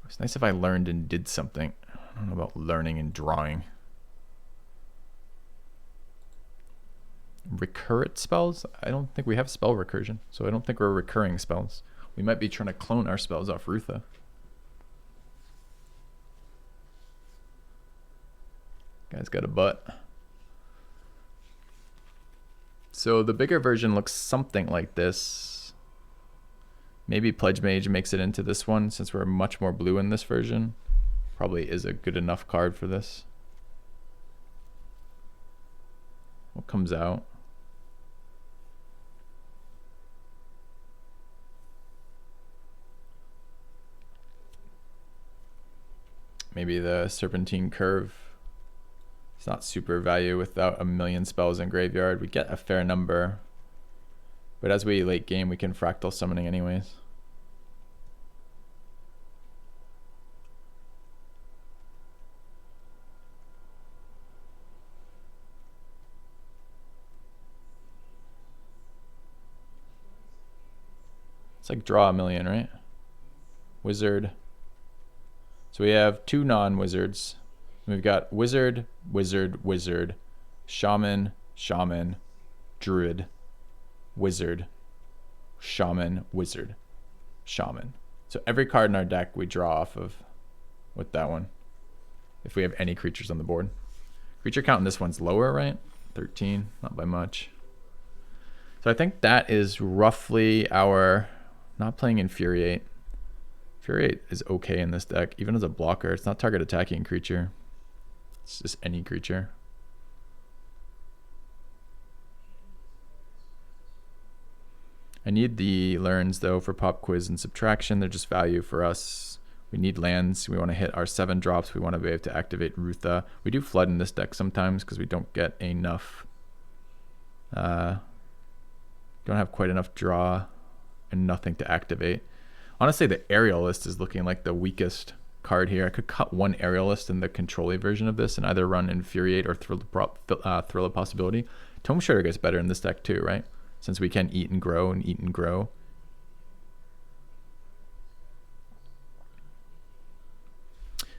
It's nice if I learned and did something. I don't know about learning and drawing. recurrent spells. I don't think we have spell recursion, so I don't think we're recurring spells. We might be trying to clone our spells off Rutha. Guy's got a butt. So the bigger version looks something like this. Maybe Pledge Mage makes it into this one since we're much more blue in this version. Probably is a good enough card for this. What comes out? Maybe the Serpentine Curve. It's not super value without a million spells in graveyard. We get a fair number. But as we late game, we can fractal summoning anyways. It's like draw a million, right? Wizard. So we have two non-wizards. We've got wizard, wizard, wizard, shaman, shaman, druid, wizard, shaman, wizard, shaman. So every card in our deck we draw off of with that one. If we have any creatures on the board. Creature count in this one's lower, right? 13, not by much. So I think that is roughly our... Not playing Infuriate. Infuriate is okay in this deck, even as a blocker. It's not target attacking creature. It's just any creature. I need the learns though for pop quiz and subtraction. They're just value for us. We need lands. We want to hit our 7 drops. We want to be able to activate Rutha. We do flood in this deck sometimes because we don't get enough. Don't have quite enough draw and nothing to activate. Honestly, the Aerialist is looking like the weakest card here. I could cut one Aerialist in the control version of this and either run Infuriate or Thrill of Possibility. Tome Shredder gets better in this deck too, right? Since we can eat and grow and eat and grow.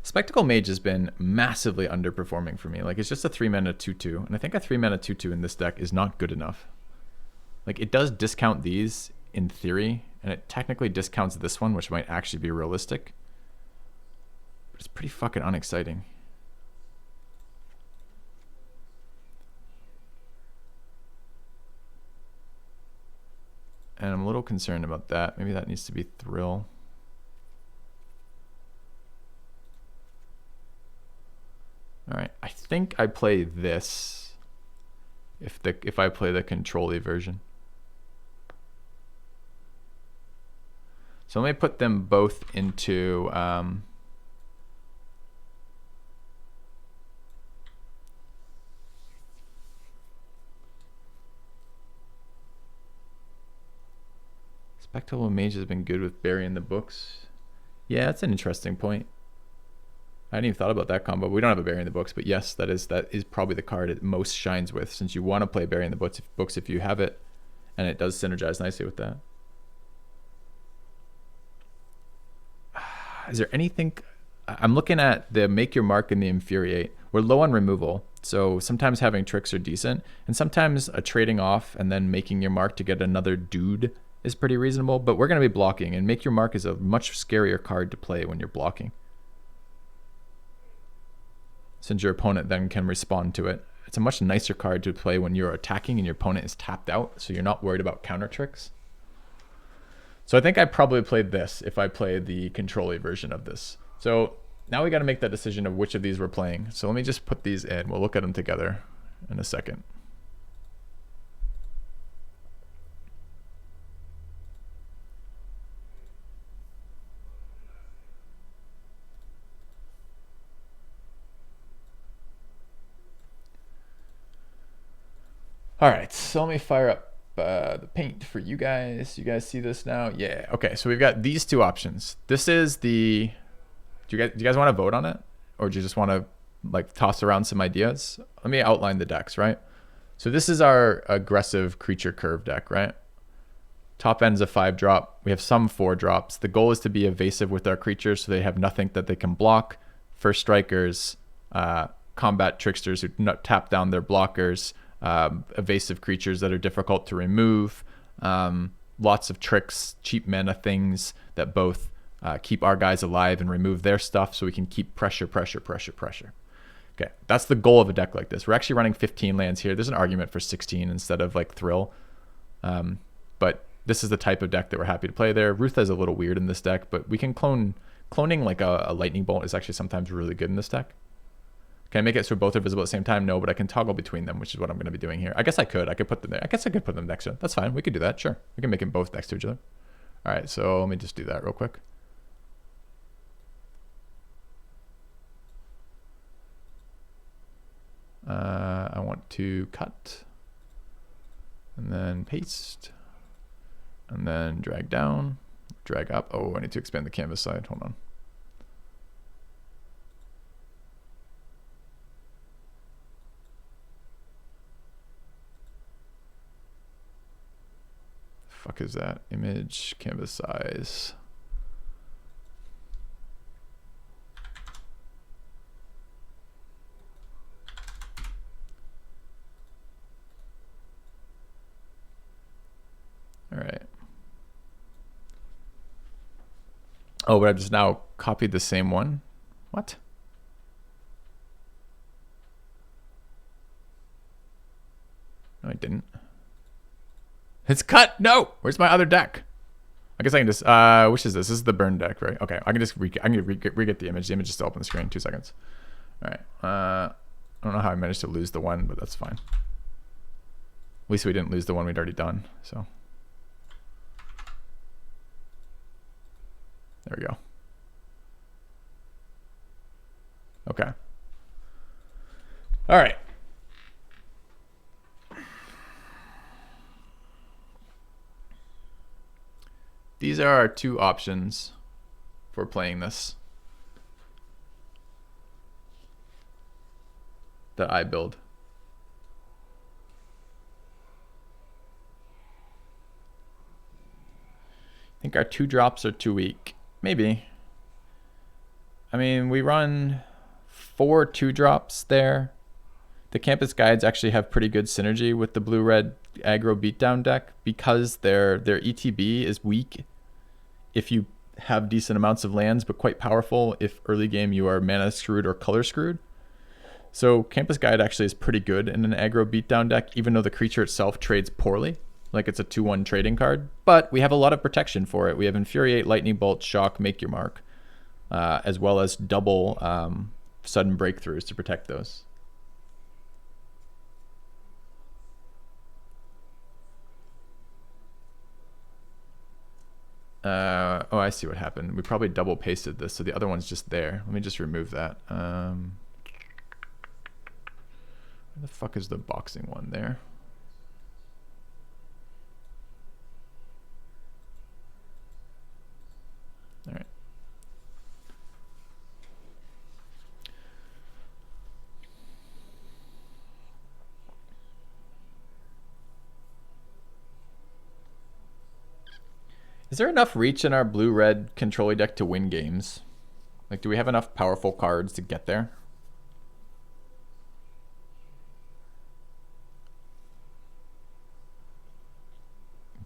Spectacle Mage has been massively underperforming for me. Like, it's just a 3-mana 2/2, and I think a 3-mana 2/2 in this deck is not good enough. Like, it does discount these in theory, and it technically discounts this one, which might actually be realistic. But it's pretty fucking unexciting. And I'm a little concerned about that. Maybe that needs to be Thrill. All right, I think I play this if I play the control-y version. So let me put them both into Spectacle Mage has been good with burying the books. Yeah, that's an interesting point. I hadn't even thought about that combo. We don't have a burying the books, but yes, that is probably the card it most shines with, since you want to play burying the books if you have it, and it does synergize nicely with that. Is there anything? I'm looking at the Make Your Mark and the Infuriate. We're low on removal, so sometimes having tricks are decent, and sometimes a trading off and then making your mark to get another dude is pretty reasonable, but we're going to be blocking, and Make Your Mark is a much scarier card to play when you're blocking, since your opponent then can respond to it. It's a much nicer card to play when you're attacking and your opponent is tapped out, so you're not worried about counter tricks. So I think I probably played this if I play the control-y version of this. So now we got to make that decision of which of these we're playing. So let me just put these in. We'll look at them together in a second. All right, so let me fire up the paint for you guys. You guys see this now? Yeah. Okay, so we've got these two options. This is the... Do you guys want to vote on it? Or do you just want to like toss around some ideas? Let me outline the decks, right? So this is our aggressive creature curve deck, right? Top end's a 5-drop. We have some 4-drops. The goal is to be evasive with our creatures so they have nothing that they can block. First strikers, combat tricksters who tap down their blockers, evasive creatures that are difficult to remove, lots of tricks, cheap mana things that both keep our guys alive and remove their stuff, so we can keep pressure. Okay, that's the goal of a deck like this. We're actually running 15 lands here. There's an argument for 16 instead of like Thrill. But this is the type of deck that we're happy to play there. Rutha is a little weird in this deck, but we can cloning like a lightning bolt is actually sometimes really good in this deck. Can I make it so both are visible at the same time? No, but I can toggle between them, which is what I'm going to be doing here. I guess I could put them there. I guess I could put them next to it. That's fine. We could do that. Sure. We can make them both next to each other. All right. So let me just do that real quick. I want to cut and then paste and then drag down, drag up. Oh, I need to expand the canvas side. Hold on. Fuck is that? Image, canvas size. All right. Oh, but I've just now copied the same one. What? No, I didn't. It's cut. No. Where's my other deck? I guess I can just. Which is this? This is the burn deck, right? Okay. I can just. I can re-get the image. The image is still up on the screen. 2 seconds. All right. I don't know how I managed to lose the one, but that's fine. At least we didn't lose the one we'd already done. So. There we go. Okay. All right. These are our 2 options for playing this that I build. I think our 2 drops are too weak. Maybe. I mean, we run 4 2-drops there. The Campus Guides actually have pretty good synergy with the blue-red aggro beatdown deck because their ETB is weak if you have decent amounts of lands, but quite powerful if early game you are mana screwed or color screwed. So Campus Guide actually is pretty good in an aggro beatdown deck, even though the creature itself trades poorly. Like it's a 2/1 trading card, but we have a lot of protection for it. We have Infuriate, Lightning Bolt, Shock, Make Your Mark, as well as double sudden breakthroughs to protect those. Oh, I see what happened. We probably double pasted this, so the other one's just there. Let me just remove that. Where the fuck is the boxing one there? All right. Is there enough reach in our blue-red control deck to win games? Like, do we have enough powerful cards to get there?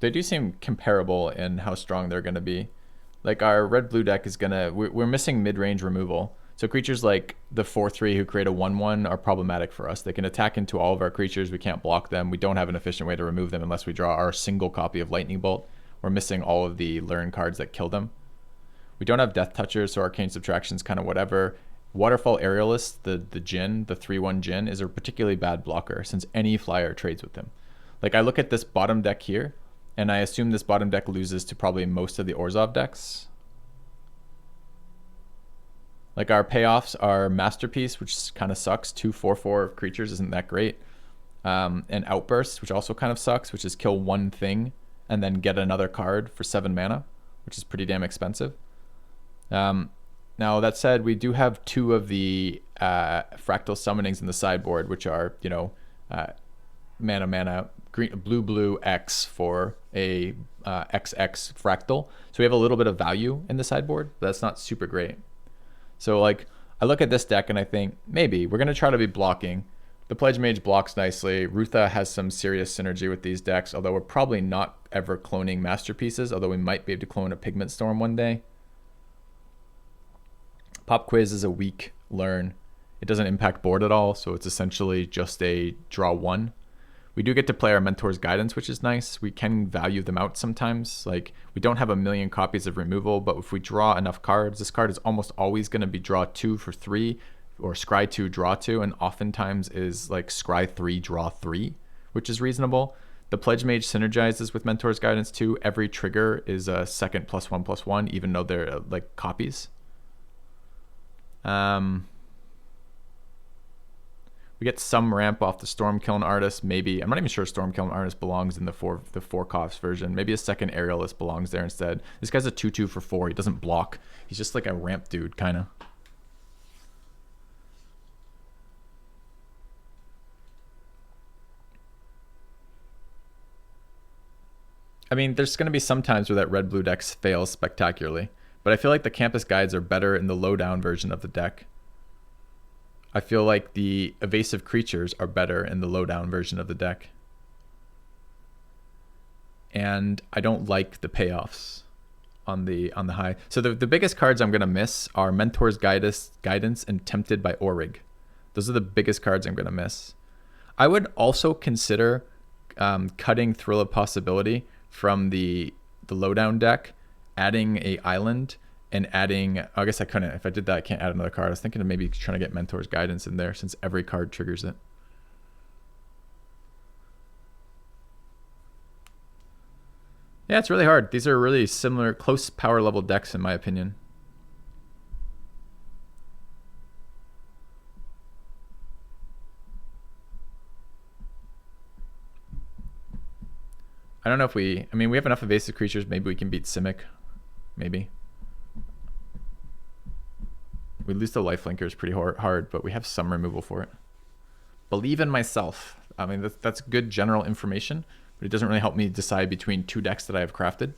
They do seem comparable in how strong they're going to be. Like our red-blue deck is gonna, we're missing mid-range removal. So creatures like the 4/3 who create a 1/1 are problematic for us. They can attack into all of our creatures. We can't block them. We don't have an efficient way to remove them unless we draw our single copy of Lightning Bolt. We're missing all of the learn cards that kill them. We don't have Death Touchers, so Arcane Subtraction's kind of whatever. Waterfall Aerialist, the Djinn, the 3/1 Djinn, is a particularly bad blocker since any flyer trades with him. Like I look at this bottom deck here, and I assume this bottom deck loses to probably most of the Orzhov decks. Like our payoffs are Masterpiece, which kind of sucks. 2/4/4 creatures isn't that great. And Outburst, which also kind of sucks, which is kill 1 thing and then get another card for 7 mana, which is pretty damn expensive. Now that said, we do have 2 of the fractal summonings in the sideboard, which are, you know, mana, green, blue, X for a XX fractal. So we have a little bit of value in the sideboard, but that's not super great. So like I look at this deck and I think maybe we're going to try to be blocking. The Pledge Mage blocks nicely. Rutha has some serious synergy with these decks, although we're probably not ever cloning Masterpieces, although we might be able to clone a Pigment Storm one day. Pop Quiz is a weak learn. It doesn't impact board at all, so it's essentially just a draw one. We do get to play our Mentor's Guidance, which is nice. We can value them out sometimes. Like, we don't have a million copies of removal, but if we draw enough cards, this card is almost always going to be draw 2 for 3, or scry 2, draw 2, and oftentimes is like scry 3, draw 3, which is reasonable. The Pledge Mage synergizes with Mentor's Guidance too. Every trigger is a second +1/+1, even though they're like copies. We get some ramp off the Stormkiln Artist, maybe. I'm not even sure Stormkiln Artist belongs in the four costs version. Maybe a second Aerialist belongs there instead. This guy's a 2/2 for 4. He doesn't block. He's just like a ramp dude, kind of. I mean, there's going to be some times where that red-blue deck fails spectacularly, but I feel like the Campus Guides are better in the low-down version of the deck. I feel like the Evasive Creatures are better in the low-down version of the deck. And I don't like the payoffs on the high. So the biggest cards I'm going to miss are Mentor's Guidance and Tempted by Orig. Those are the biggest cards I'm going to miss. I would also consider cutting Thrill of Possibility from the lowdown deck, adding a island, and adding, I guess I couldn't. If I did that, I can't add another card. I was thinking of maybe trying to get Mentor's Guidance in there since every card triggers it. Yeah, it's really hard. These are really similar, close power level decks in my opinion. I don't know if we have enough Evasive Creatures. Maybe we can beat Simic. Maybe. We lose the Lifelinker pretty hard, but we have some removal for it. Believe in myself. I mean, that's good general information, but it doesn't really help me decide between two decks that I have crafted,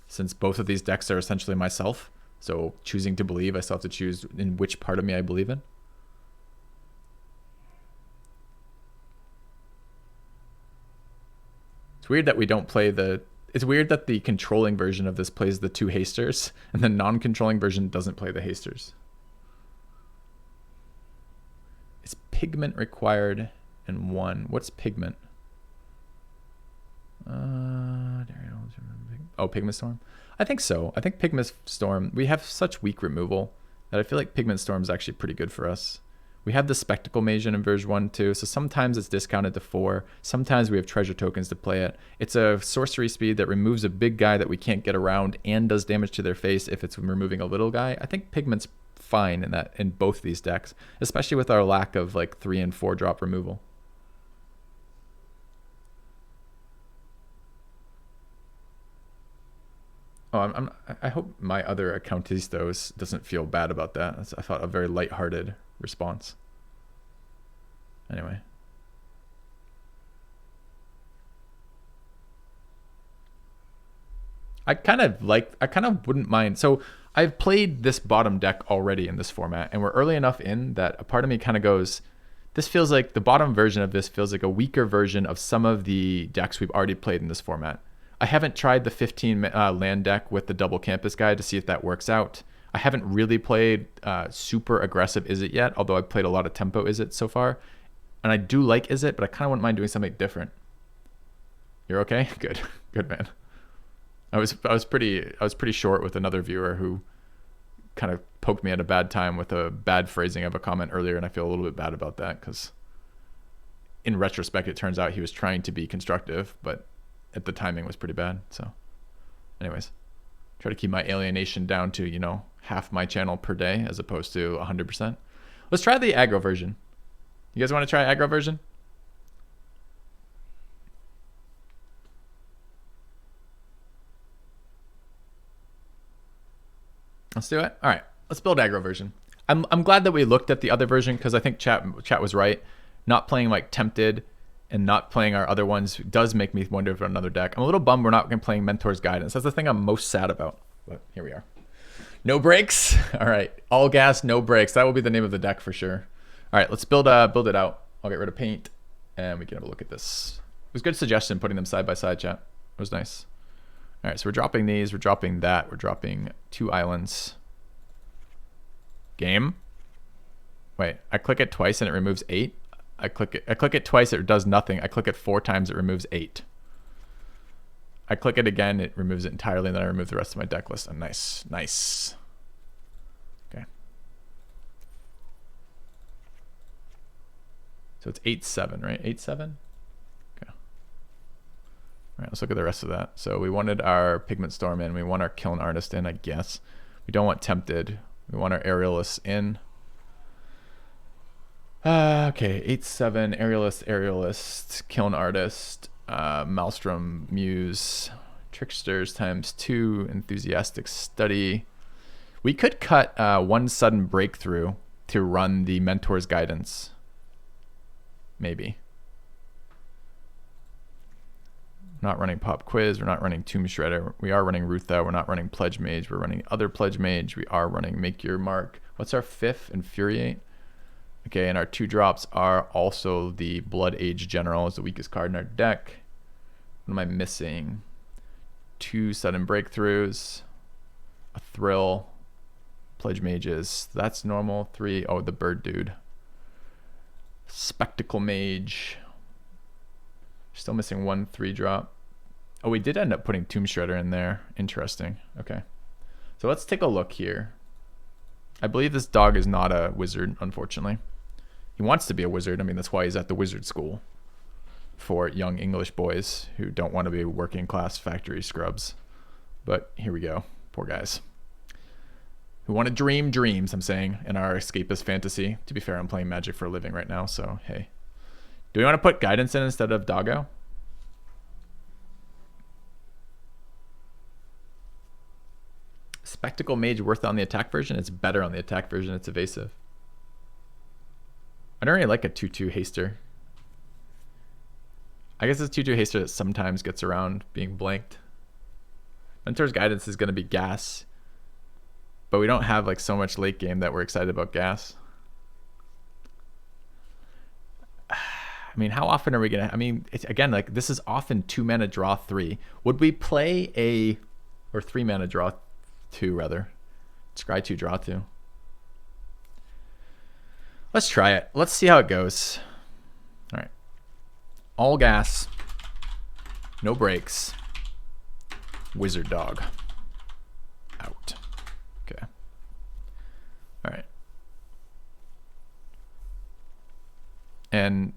since both of these decks are essentially myself. So choosing to believe, I still have to choose in which part of me I believe in. It's weird that we don't play the... It's weird that the controlling version of this plays the 2 hasters, and the non-controlling version doesn't play the hasters. Is pigment required in 1? What's pigment? Oh, Pigment Storm? I think so. I think Pigment Storm... We have such weak removal that I feel like Pigment Storm is actually pretty good for us. We have the Spectacle Mageon in version 1 too, so sometimes it's discounted to 4. Sometimes we have treasure tokens to play it. It's a sorcery speed that removes a big guy that we can't get around and does damage to their face if it's removing a little guy. I think Pigment's fine in both these decks, especially with our lack of like 3 and 4 drop removal. Oh, I hope my other accountistos doesn't feel bad about that. I thought a very lighthearted response. Anyway. I kind of wouldn't mind. So I've played this bottom deck already in this format, and we're early enough in that a part of me kind of goes, this feels like the bottom version of this feels like a weaker version of some of the decks we've already played in this format. I haven't tried the 15 land deck with the double campus guide to see if that works out. I haven't really played super aggressive Izzet yet, although I've played a lot of tempo Izzet so far. And I do like Izzet, but I kind of wouldn't mind doing something different. You're okay? Good. Good, man. I was pretty short with another viewer who kind of poked me at a bad time with a bad phrasing of a comment earlier, and I feel a little bit bad about that because in retrospect it turns out he was trying to be constructive, but at the timing was pretty bad. So anyways, try to keep my alienation down to, you know, half my channel per day as opposed to 100%. Let's try the aggro version. You guys want to try aggro version? Let's do it. All right, let's build aggro version. I'm glad that we looked at the other version because I think chat was right. Not playing like Tempted and not playing our other ones does make me wonder for another deck. I'm a little bummed we're not going to playing Mentor's Guidance. That's the thing I'm most sad about. But here we are. No breaks. All right, all gas, no breaks. That will be the name of the deck for sure. All right, let's build it out. I'll get rid of paint, and we can have a look at this. It was a good suggestion putting them side by side, chat. It was nice. All right, so we're dropping these. We're dropping that. We're dropping 2 islands. Game. Wait, I click it twice and it removes 8. I click it twice, it does nothing. I click it 4 times, it removes 8. I click it again, it removes it entirely, and then I remove the rest of my deck list. And nice, nice. Okay. So it's 8-7, right? 8-7? Okay. All right, let's look at the rest of that. So we wanted our Pigment Storm in. We want our Kiln Artist in, I guess. We don't want Tempted. We want our Aerialist in. Okay, 8-7, Aerialist, Kiln Artist, Maelstrom, Muse, Tricksters times 2, Enthusiastic Study. We could cut 1 Sudden Breakthrough to run the Mentor's Guidance. Maybe. We're not running Pop Quiz. We're not running Tomb Shredder. We are running Rutha. We're not running Pledge Mage. We're running other Pledge Mage. We are running Make Your Mark. What's our 5th? Infuriate. Okay, and our 2 drops are also the Blood Age General is the weakest card in our deck. What am I missing? 2 Sudden Breakthroughs, a Thrill, Pledge Mages. That's normal. 3. Oh, the Bird Dude. Spectacle Mage. Still missing 1 3 drop. Oh, we did end up putting Tomb Shredder in there. Interesting. Okay. So let's take a look here. I believe this dog is not a wizard, unfortunately. He wants to be a wizard. I mean, that's why he's at the wizard school for young English boys who don't want to be working class factory scrubs. But here we go. Poor guys. Who want to dream dreams, I'm saying, in our escapist fantasy. To be fair, I'm playing Magic for a living right now, so hey. Do we want to put Guidance in instead of Doggo? Spectacle Mage worth on the attack version? It's better on the attack version. It's evasive. I don't really like a 2-2 haster. I guess it's 2-2 haster that sometimes gets around being blanked. Mentor's Guidance is going to be gas. But we don't have like so much late game that we're excited about gas. I mean, how often are we going to... I mean, it's, again, like this is often 2 mana draw 3. Would we play a... Or 3 mana draw 2, rather. Scry 2, draw 2. Let's try it. Let's see how it goes. All right. All gas. No breaks. Wizard Dog. Out. Okay. All right. And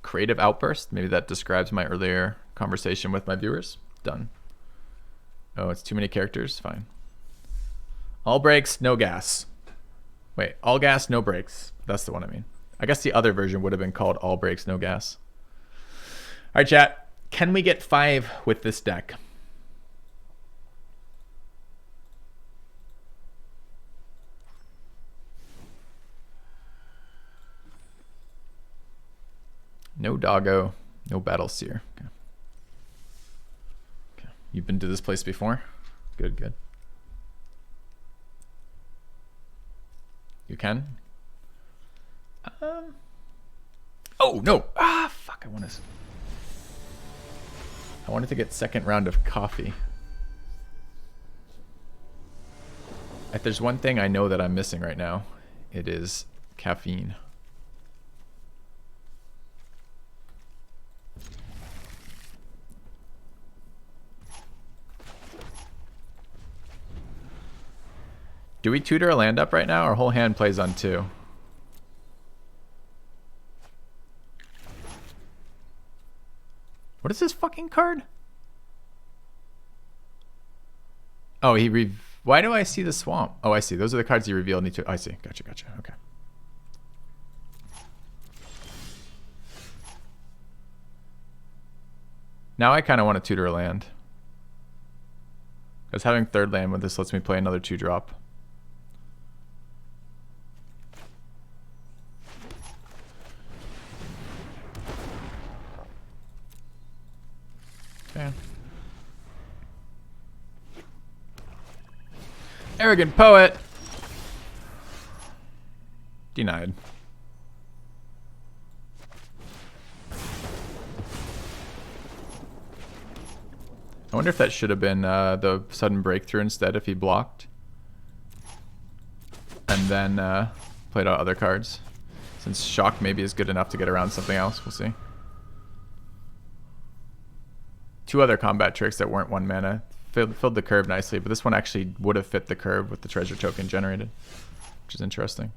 Creative Outburst. Maybe that describes my earlier conversation with my viewers. Done. Oh, it's too many characters? Fine. All breaks, no gas. Wait, all gas, no breaks. That's the one I mean. I guess the other version would have been called all breaks, no gas. All right, chat. Can we get 5 with this deck? No Doggo, no Battle Seer. Okay. Okay. You've been to this place before? Good, good. You can? Oh, no. Ah, fuck. I wanted to get second round of coffee. If there's one thing I know that I'm missing right now, it is caffeine. Do we tutor a land up right now? Our whole hand plays on 2. What is this fucking card? Oh, why do I see the swamp? Oh, I see. Those are the cards you revealed. I see. Gotcha, gotcha. Okay. Now I kind of want to tutor a land. Because having third land with this lets me play another 2-drop. Okay. Arrogant Poet. Denied. I wonder if that should have been the sudden breakthrough instead if he blocked. And then played out other cards. Since shock maybe is good enough to get around something else. We'll see. 2 other combat tricks that weren't 1 mana. Filled the curve nicely, but this one actually would have fit the curve with the treasure token generated, which is interesting.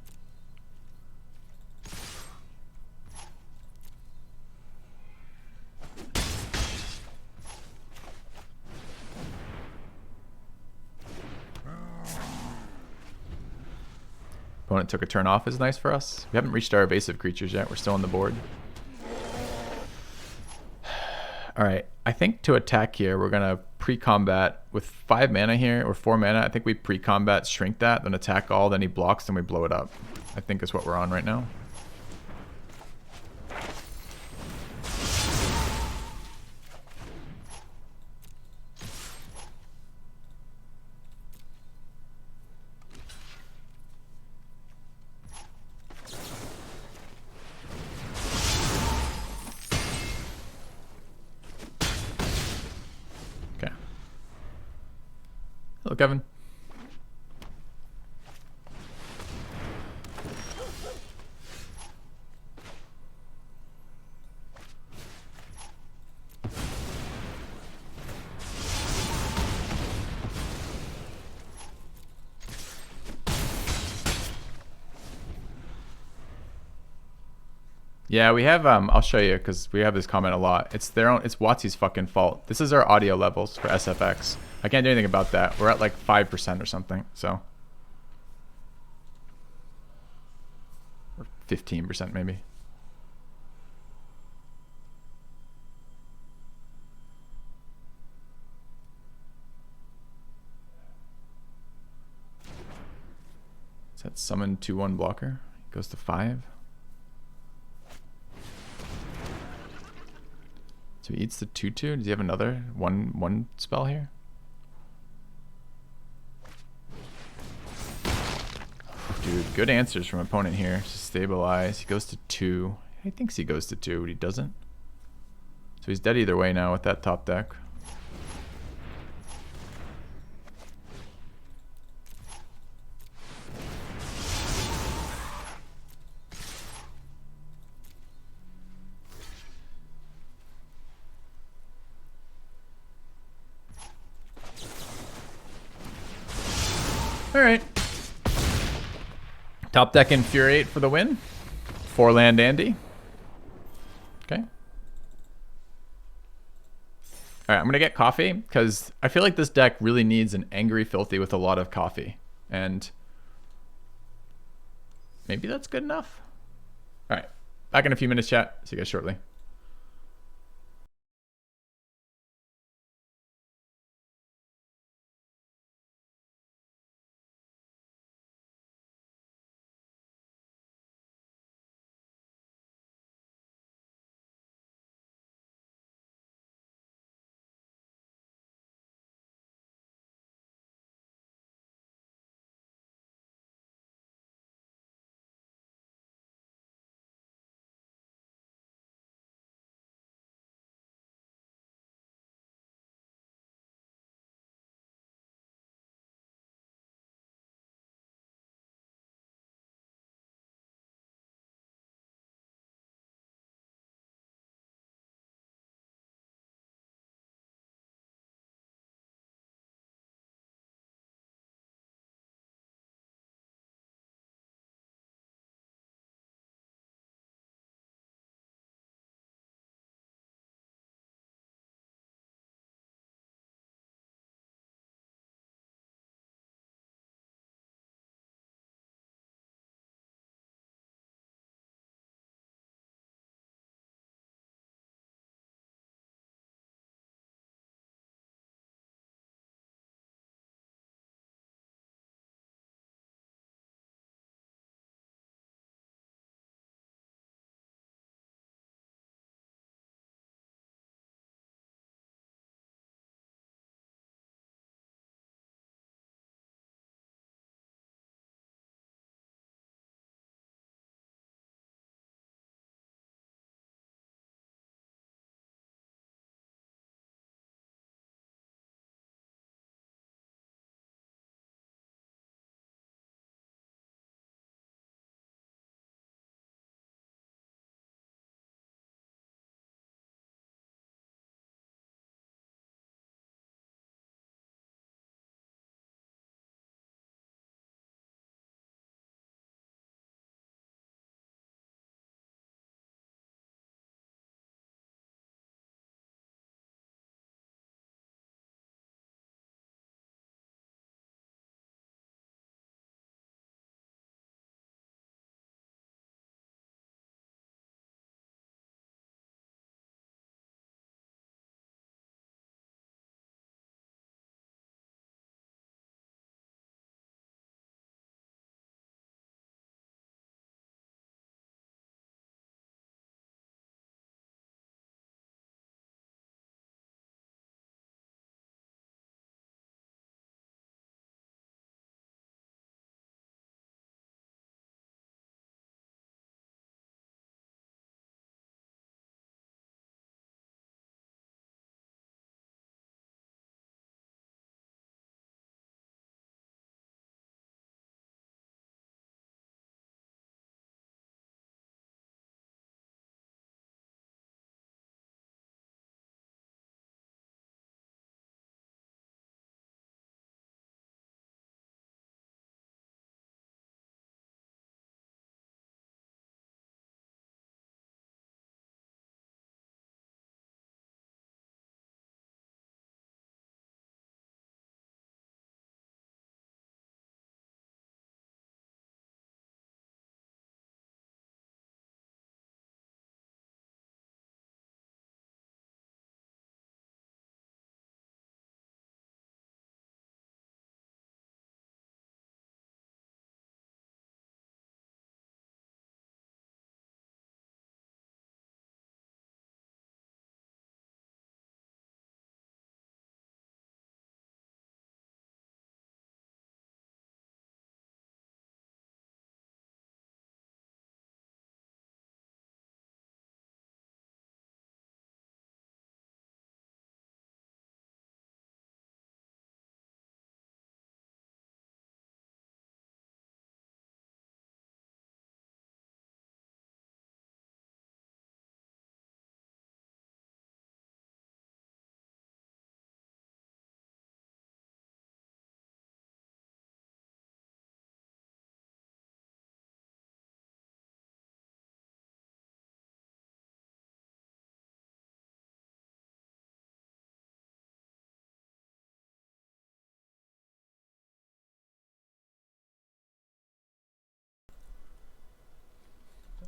Opponent took a turn off is nice for us. We haven't reached our evasive creatures yet. We're still on the board. Alright, I think to attack here, we're going to pre-combat with 5 mana here, or 4 mana. I think we pre-combat, shrink that, then attack all, then he blocks, then we blow it up. I think is what we're on right now. Hello, Kevin. Yeah, we have I'll show you because we have this comment a lot. It's their own, it's WotC's fucking fault. This is our audio levels for SFX. I can't do anything about that. We're at like 5% or something, so. Or 15% maybe. Is that summon 2/1 blocker? Goes to 5. So he eats the 2/2. Does he have another one spell here? Dude, good answers from opponent here. Stabilize. He goes to 2. He thinks he goes to 2, but he doesn't. So he's dead either way now with that top deck. All right. Top deck Infuriate for the win. 4 land Andy. Okay. All right, I'm going to get coffee because I feel like this deck really needs an Angry Filthy with a lot of coffee. And maybe that's good enough. All right. Back in a few minutes, chat. See you guys shortly.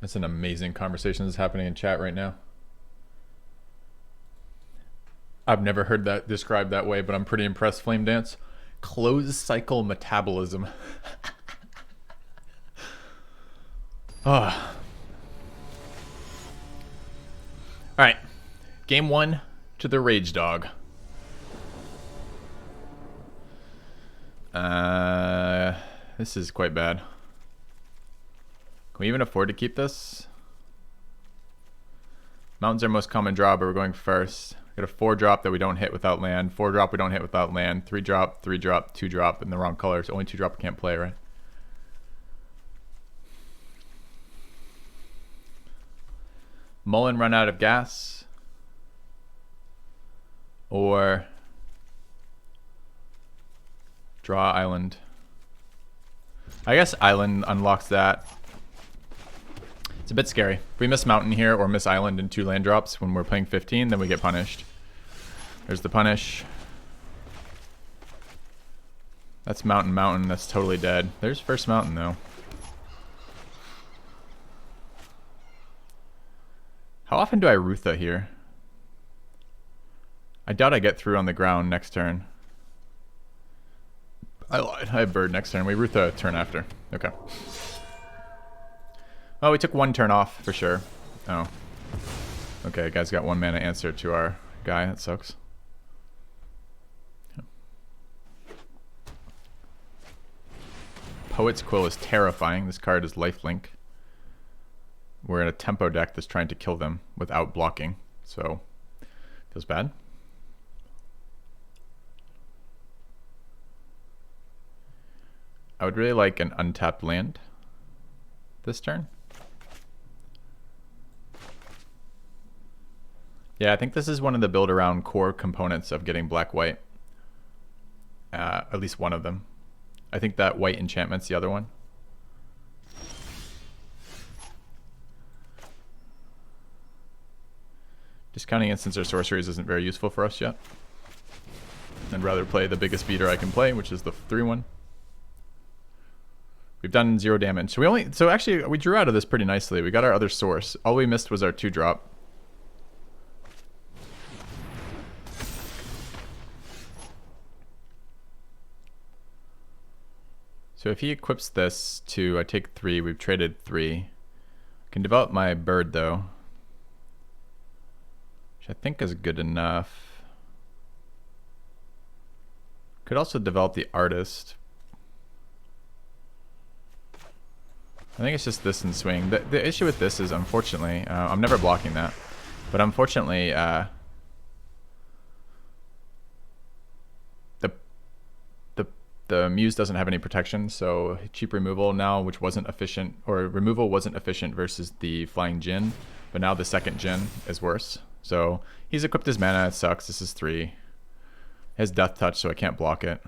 That's an amazing conversation that's happening in chat right now. I've never heard that described that way, but I'm pretty impressed, Flame Dance. Closed cycle metabolism. Oh. Alright. Game 1 to the Rage Dog. This is quite bad. Can we even afford to keep this? Mountain's our most common draw, but we're going first. Got a 4-drop that we don't hit without land. 4-drop we don't hit without land. 3-drop, 3-drop, 2-drop in the wrong colors. Only 2-drop we can't play, right? Mullen run out of gas. Or draw island. I guess island unlocks that. It's a bit scary. If we miss mountain here or miss island in 2 land drops when we're playing 15, then we get punished. There's the punish. That's mountain. That's totally dead. There's first mountain though. How often do I Rutha here? I doubt I get through on the ground next turn. I lied. I have bird next turn. We Rutha turn after. Okay. Oh, we took 1 turn off for sure. Oh. Okay, guys got 1 mana answer to our guy. That sucks. Poet's Quill is terrifying. This card is lifelink. We're in a tempo deck that's trying to kill them without blocking. So, feels bad. I would really like an untapped land this turn. Yeah, I think this is one of the build around core components of getting black-white. At least one of them. I think that white enchantment's the other one. Discounting instants or sorceries isn't very useful for us yet. I'd rather play the biggest beater I can play, which is the 3-1. We've done 0 damage. So actually we drew out of this pretty nicely. We got our other source. All we missed was our 2-drop. So if he equips this to, I take 3, we've traded 3. I can develop my bird though, which I think is good enough. Could also develop the artist. I think it's just this and swing. The issue with this is, unfortunately, I'm never blocking that, but unfortunately, the Muse doesn't have any protection, so cheap removal now, which wasn't efficient, or removal wasn't efficient versus the Flying Djinn, but now the second Djinn is worse. So he's equipped his mana, it sucks, this is 3. He has Death Touch, so I can't block it.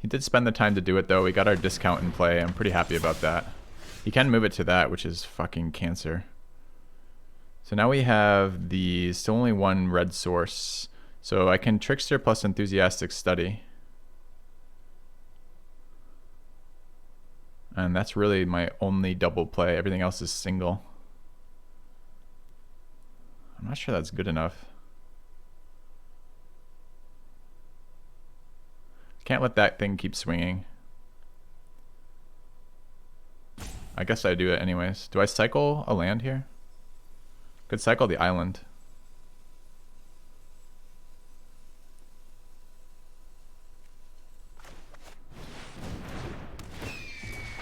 He did spend the time to do it though, we got our discount in play, I'm pretty happy about that. He can move it to that, which is fucking cancer. So now we have the still only 1 red source. So I can Trickster plus Enthusiastic Study. And that's really my only double play. Everything else is single. I'm not sure that's good enough. Can't let that thing keep swinging. I guess I do it anyways. Do I cycle a land here? Could cycle the island.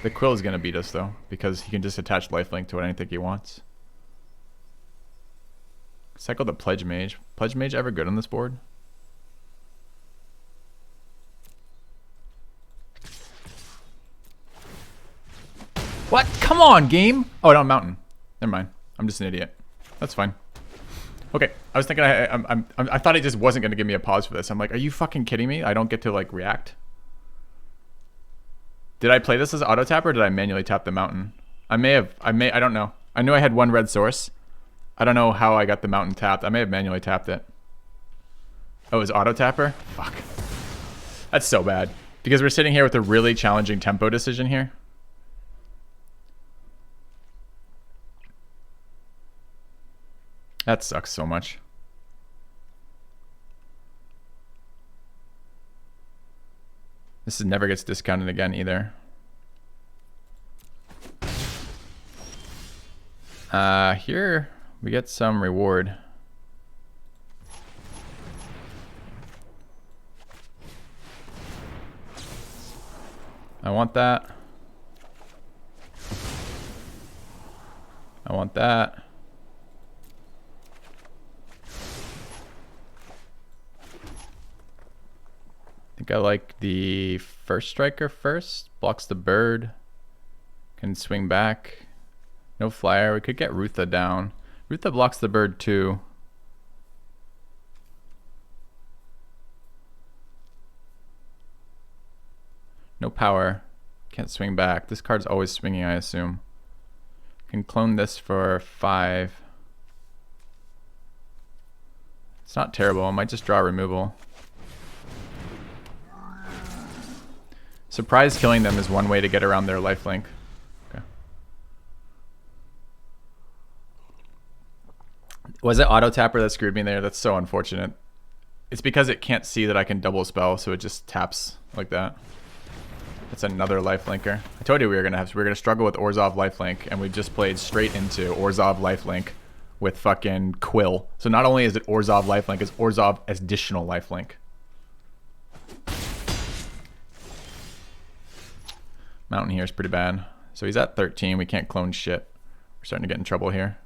The Quill is going to beat us though, because he can just attach lifelink to anything he wants. Cycle the Pledge Mage. Pledge Mage ever good on this board? What? Come on, game! Oh, no, mountain. Never mind. I'm just an idiot. That's fine. Okay, I was thinking I thought it just wasn't going to give me a pause for this. I'm like, are you fucking kidding me? I don't get to like react? Did I play this as auto tap or did I manually tap the mountain? I don't know. I knew I had 1 red source. I don't know how I got the mountain tapped. I may have manually tapped it. Oh, it was auto tapper? Fuck. That's so bad. Because we're sitting here with a really challenging tempo decision here. That sucks so much. This never gets discounted again either. Here we get some reward. I want that. I want that. I think I like the first striker first. Blocks the bird. Can swing back. No flyer. We could get Rutha down. Rutha blocks the bird too. No power. Can't swing back. This card's always swinging, I assume. Can clone this for 5. It's not terrible. I might just draw removal. Surprise killing them is one way to get around their lifelink. Okay. Was it auto tapper that screwed me there? That's so unfortunate. It's because it can't see that I can double spell, so it just taps like that. That's another lifelinker. I told you we were gonna struggle with Orzhov lifelink, and we just played straight into Orzhov lifelink with fucking Quill. So not only is it Orzhov lifelink, it's Orzhov additional lifelink. Mountain here is pretty bad. So he's at 13. We can't clone shit. We're starting to get in trouble here.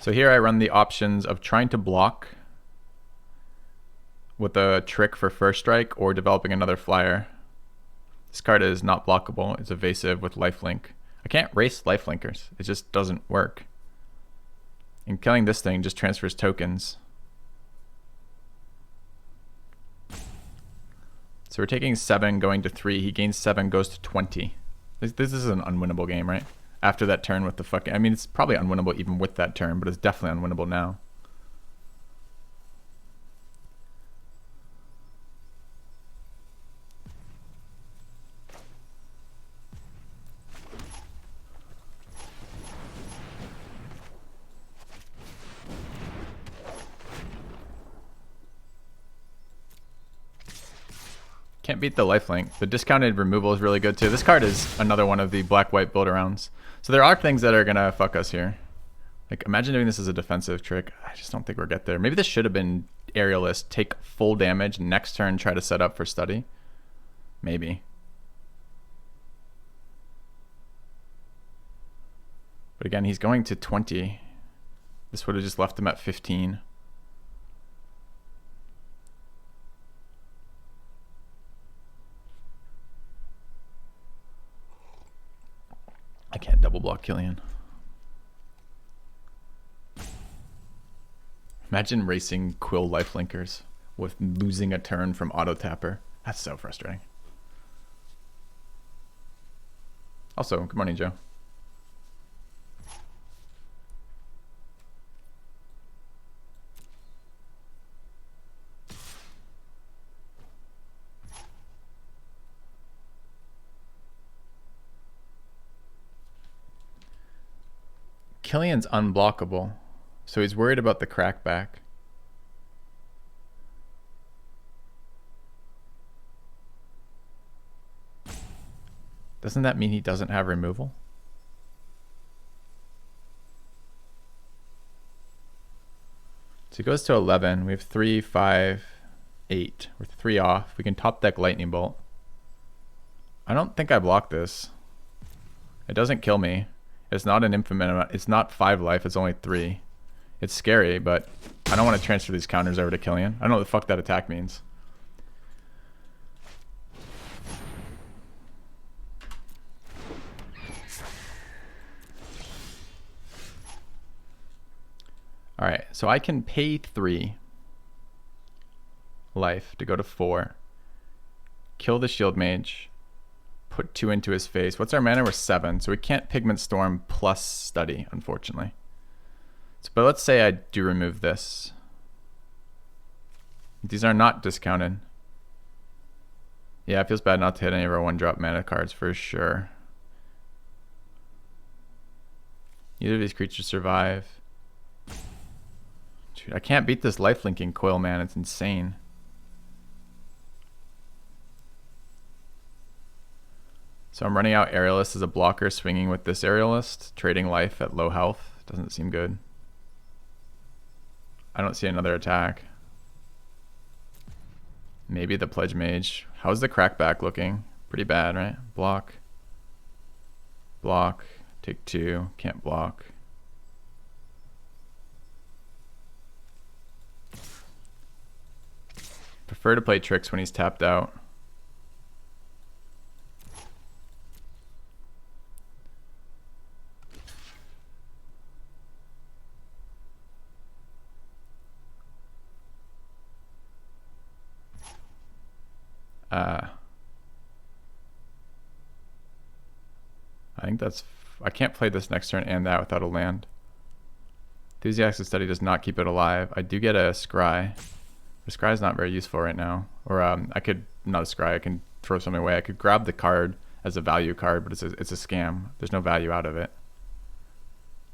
So here I run the options of trying to block with a trick for first strike or developing another flyer. This card is not blockable. It's evasive with lifelink. I can't race lifelinkers. It just doesn't work. And killing this thing just transfers tokens. So we're taking 7, going to 3. He gains 7, goes to 20. This is an unwinnable game, right? After that turn with the fucking... I mean, it's probably unwinnable even with that turn, but it's definitely unwinnable now. Can't beat the lifelink. The discounted removal is really good too. This card is another one of the black-white build-arounds. So there are things that are going to fuck us here. Like, imagine doing this as a defensive trick. I just don't think we'll get there. Maybe this should have been aerialist. Take full damage. Next turn, try to set up for study. Maybe. But again, he's going to 20. This would have just left him at 15. I can't double block Killian. Imagine racing Quill lifelinkers with losing a turn from auto tapper. That's so frustrating. Also, good morning, Joe. Killian's unblockable, so he's worried about the crackback. Doesn't that mean he doesn't have removal? So he goes to 11. We have 3, 5, 8. We're 3 off. We can top deck Lightning Bolt. I don't think I block this. It doesn't kill me. It's not an infinite amount. It's not 5 life. It's only 3. It's scary, but I don't want to transfer these counters over to Killian. I don't know what the fuck that attack means. Alright, so I can pay 3 life to go to 4. Kill the Shield Mage. Put 2 into his face. What's our mana? We're 7, so we can't Pigment Storm plus Study, unfortunately. So, but let's say I do remove this. These are not discounted. Yeah, it feels bad not to hit any of our 1-drop mana cards for sure. Either of these creatures survive. Dude, I can't beat this lifelinking coil, man. It's insane. So I'm running out Aerialist as a blocker, swinging with this Aerialist, trading life at low health. Doesn't seem good. I don't see another attack. Maybe the Pledge Mage. How's the crackback looking? Pretty bad, right? Block. Block. Take 2. Can't block. Prefer to play tricks when he's tapped out. I think that's... I can't play this next turn and that without a land. Enthusiastic Study does not keep it alive. I do get a Scry. The Scry is not very useful right now. Or I could... Not a Scry. I can throw something away. I could grab the card as a value card, but it's a scam. There's no value out of it.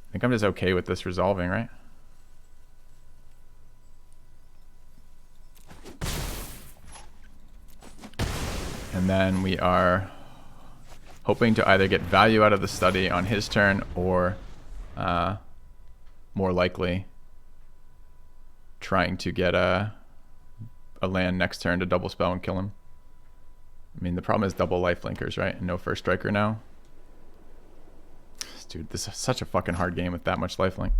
I think I'm just okay with this resolving, right? And then we are hoping to either get value out of the study on his turn or more likely trying to get a land next turn to double spell and kill him. I mean, the problem is double life linkers, right? And no first striker now. Dude, this is such a fucking hard game with that much lifelink.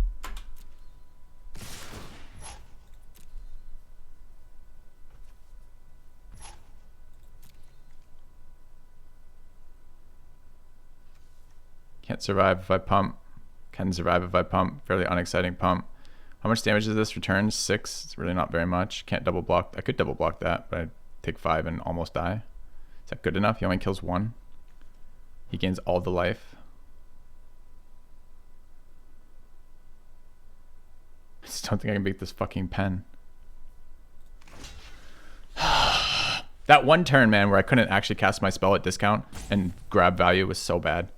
Can't survive if I pump. Can survive if I pump. Fairly unexciting pump. How much damage does this return? 6. It's really not very much. Can't double block. I could double block that, but I'd take 5 and almost die. Is that good enough? He only kills 1. He gains all the life. I just don't think I can beat this fucking pen. That one turn, man, where I couldn't actually cast my spell at discount and grab value was so bad.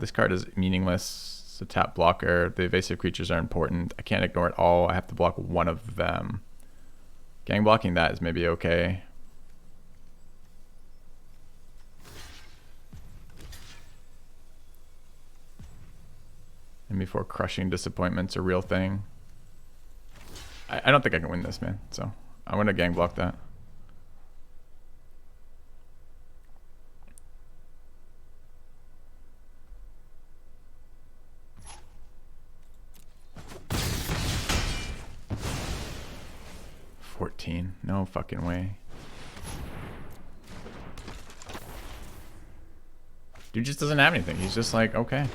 This card is meaningless. It's a tap blocker. The evasive creatures are important. I can't ignore it all. I have to block one of them. Gang blocking that is maybe okay. And before crushing disappointment's a real thing. I don't think I can win this, man. So I'm gonna gang block that. No fucking way. Dude just doesn't have anything. He's just like, okay.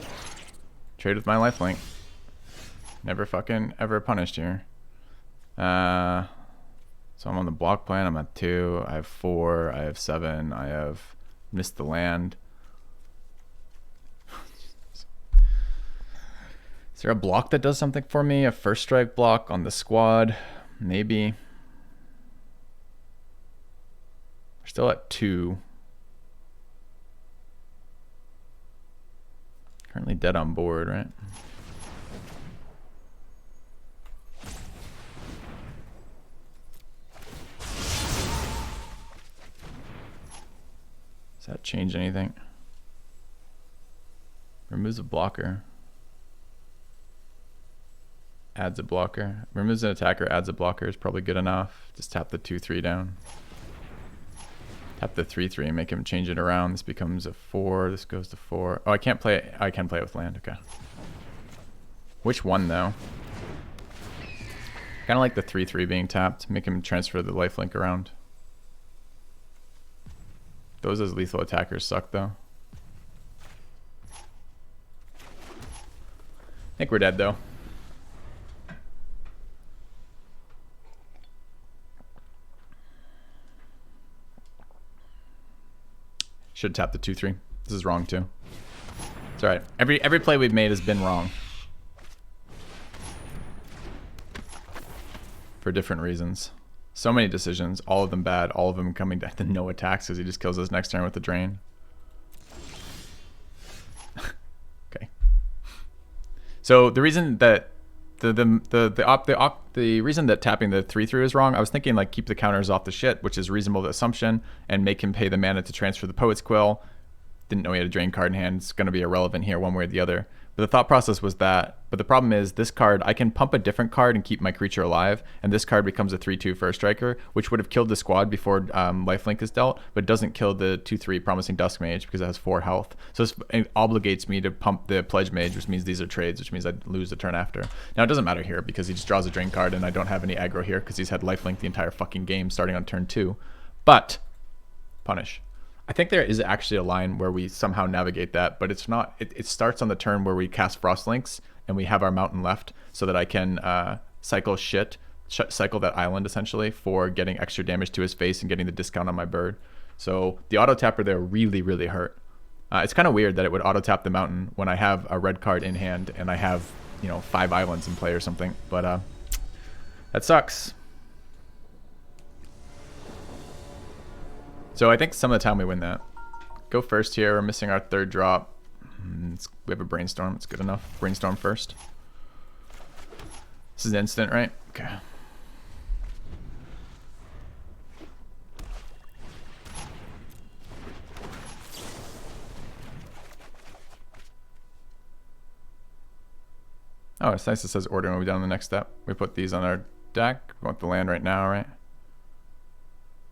Trade with my lifelink. Never fucking ever punished here. So I'm on the block plan. I'm at 2. I have 4. I have 7. I have missed the land. Is there a block that does something for me? A first strike block on the squad? Maybe. We're still at 2. Currently dead on board, right? Does that change anything? Removes a blocker. Adds a blocker. Removes an attacker, adds a blocker is probably good enough. Just tap the 2/3 down. Tap the 3/3 and make him change it around. This becomes a 4. This goes to 4. Oh, I can't play it. I can play it with land. Okay. Which one though? Kind of like the 3/3 being tapped. Make him transfer the lifelink around. Those as lethal attackers suck though. I think we're dead though. Should tap the 2/3. This is wrong too. It's alright. Every play we've made has been wrong. For different reasons. So many decisions, all of them bad, all of them coming down to no attacks because he just kills us next turn with the drain. Okay. So the reason that the reason that tapping the 3/3 is wrong, I was thinking like keep the counters off the shit, which is a reasonable assumption, and make him pay the mana to transfer the Poet's Quill. Didn't know he had a drain card in hand. It's going to be irrelevant here one way or the other. But the thought process was that. But the problem is this card, I can pump a different card and keep my creature alive, and this card becomes a 3/2 first striker, which would have killed the squad before lifelink is dealt, but doesn't kill the 2/3 Promising Dusk Mage because it has 4 health. So this obligates me to pump the Pledge Mage, which means these are trades, which means I'd lose the turn after. Now it doesn't matter here because he just draws a drain card, and I don't have any aggro here because he's had lifelink the entire fucking game starting on turn 2. But punish. I think there is actually a line where we somehow navigate that, but it's not. It starts on the turn where we cast Frostlinks and we have our mountain left, so that I can cycle cycle that island essentially for getting extra damage to his face and getting the discount on my bird. So the auto tapper there really, really hurt. It's kind of weird that it would auto tap the mountain when I have a red card in hand and I have 5 islands in play or something. But that sucks. So I think some of the time we win that. Go first here. We're missing our 3rd drop. We have a Brainstorm. It's good enough. Brainstorm first. This is instant, right? Okay. Oh, it's nice it says order when we're done on the next step. We put these on our deck. We want the land right now, right?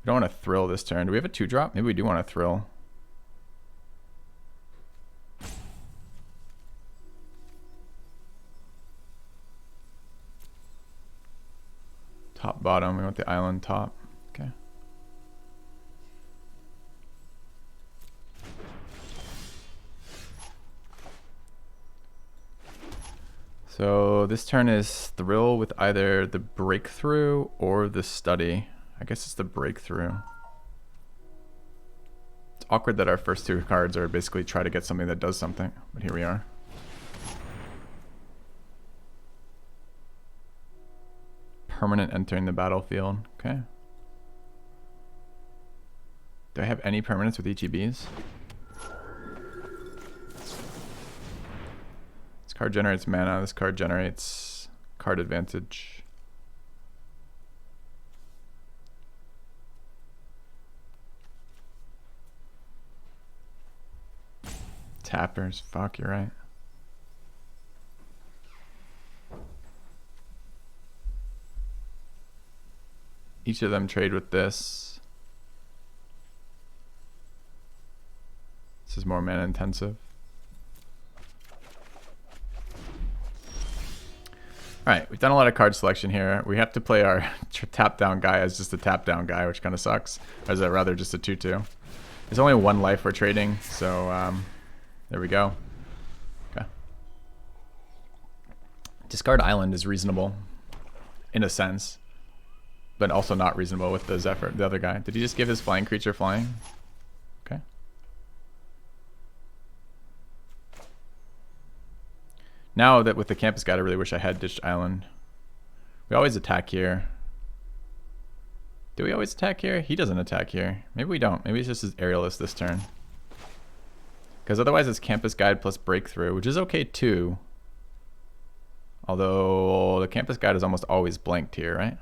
We don't want to thrill this turn. Do we have a 2-drop? Maybe we do want to thrill. Top, bottom. We want the island top. Okay. So this turn is thrill with either the breakthrough or the study. I guess it's the breakthrough. It's awkward that our first 2 cards are basically try to get something that does something, but here we are. Permanent entering the battlefield. Okay. Do I have any permanents with ETBs? This card generates mana. This card generates card advantage. Tappers. Fuck, you're right. Each of them trade with this. This is more mana intensive. Alright, we've done a lot of card selection here. We have to play our tap down guy as just a tap down guy, which kind of sucks. Or is that rather just a 2/2? There's only 1 life we're trading, so there we go. Okay. Discard island is reasonable, in a sense, but also not reasonable with the Zephyr, the other guy. Did he just give his flying creature flying? Okay. Now that with the Campus Guide, I really wish I had ditched island. We always attack here. Do we always attack here? He doesn't attack here. Maybe we don't. Maybe it's just his aerialist this turn. Because otherwise it's Campus Guide plus Breakthrough, which is okay too. Although the Campus Guide is almost always blanked here, right?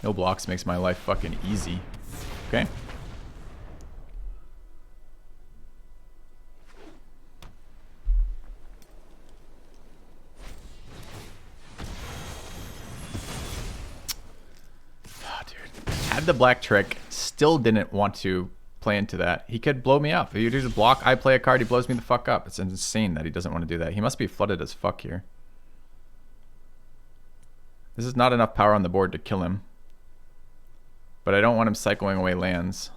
No blocks makes my life fucking easy. Okay. The black trick, still didn't want to play into that. He could blow me up. If you do the block, I play a card, he blows me the fuck up. It's insane that he doesn't want to do that. He must be flooded as fuck here. This is not enough power on the board to kill him. But I don't want him cycling away lands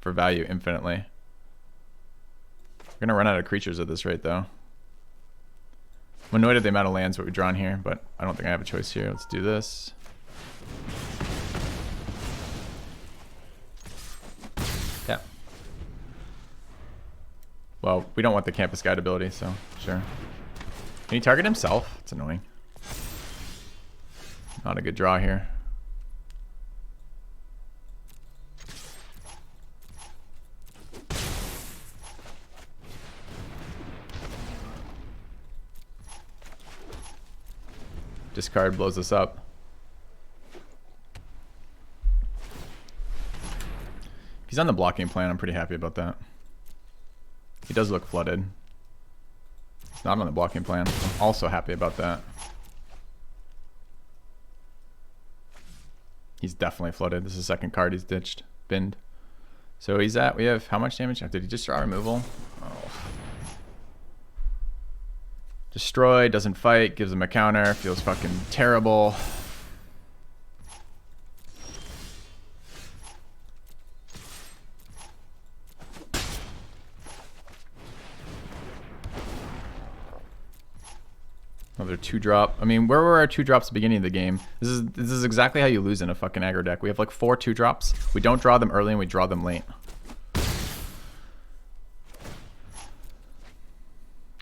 for value infinitely. We're gonna run out of creatures at this rate though. I'm annoyed at the amount of lands that we've drawn here, but I don't think I have a choice here. Let's do this. Yeah. Well, we don't want the Campus Guide ability, so sure. Can he target himself? It's annoying. Not a good draw here. Discard blows us up. If he's on the blocking plan, I'm pretty happy about that. He does look flooded. He's not on the blocking plan. I'm also happy about that. He's definitely flooded. This is the second card he's ditched. Binned. So he's at, we have how much damage? Did he just draw removal? Oh. Destroy, doesn't fight, gives him a counter, feels fucking terrible. Another 2-drop. I mean, where were our 2-drops at the beginning of the game? This is exactly how you lose in a fucking aggro deck. We have like 4 2-drops. We don't draw them early and we draw them late.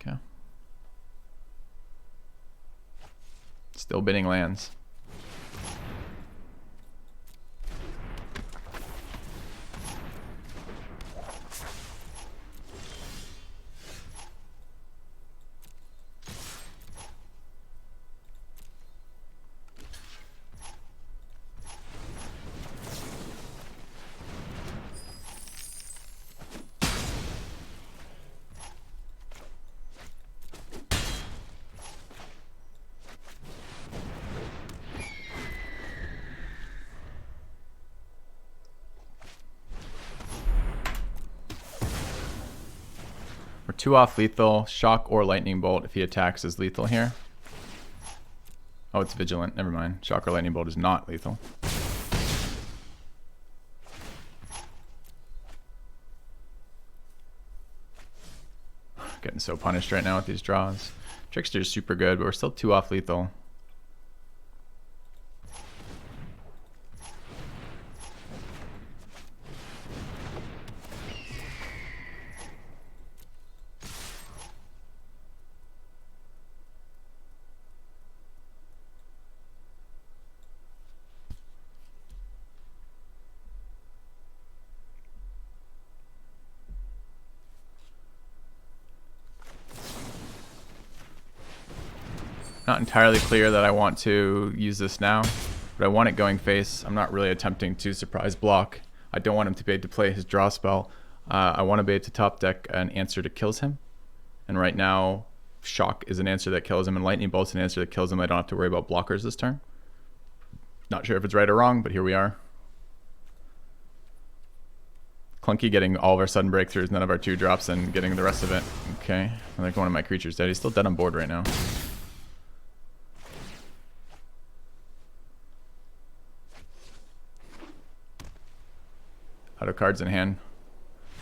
Okay. Still bidding lands. We're 2 off lethal. Shock or lightning bolt if he attacks is lethal here. Oh, it's vigilant. Never mind. Shock or lightning bolt is not lethal. Getting so punished right now with these draws. Trickster's super good, but we're still 2 off lethal. Not entirely clear that I want to use this now, but I want it going face. I'm not really attempting to surprise block. I don't want him to be able to play his draw spell. I want to be able to top deck an answer that kills him. And right now, Shock is an answer that kills him, and Lightning Bolt's an answer that kills him. I don't have to worry about blockers this turn. Not sure if it's right or wrong, but here we are. Clunky getting all of our sudden breakthroughs, none of our 2-drops, and getting the rest of it. Okay, I think one of my creatures dead. He's still dead on board right now. Out of cards in hand.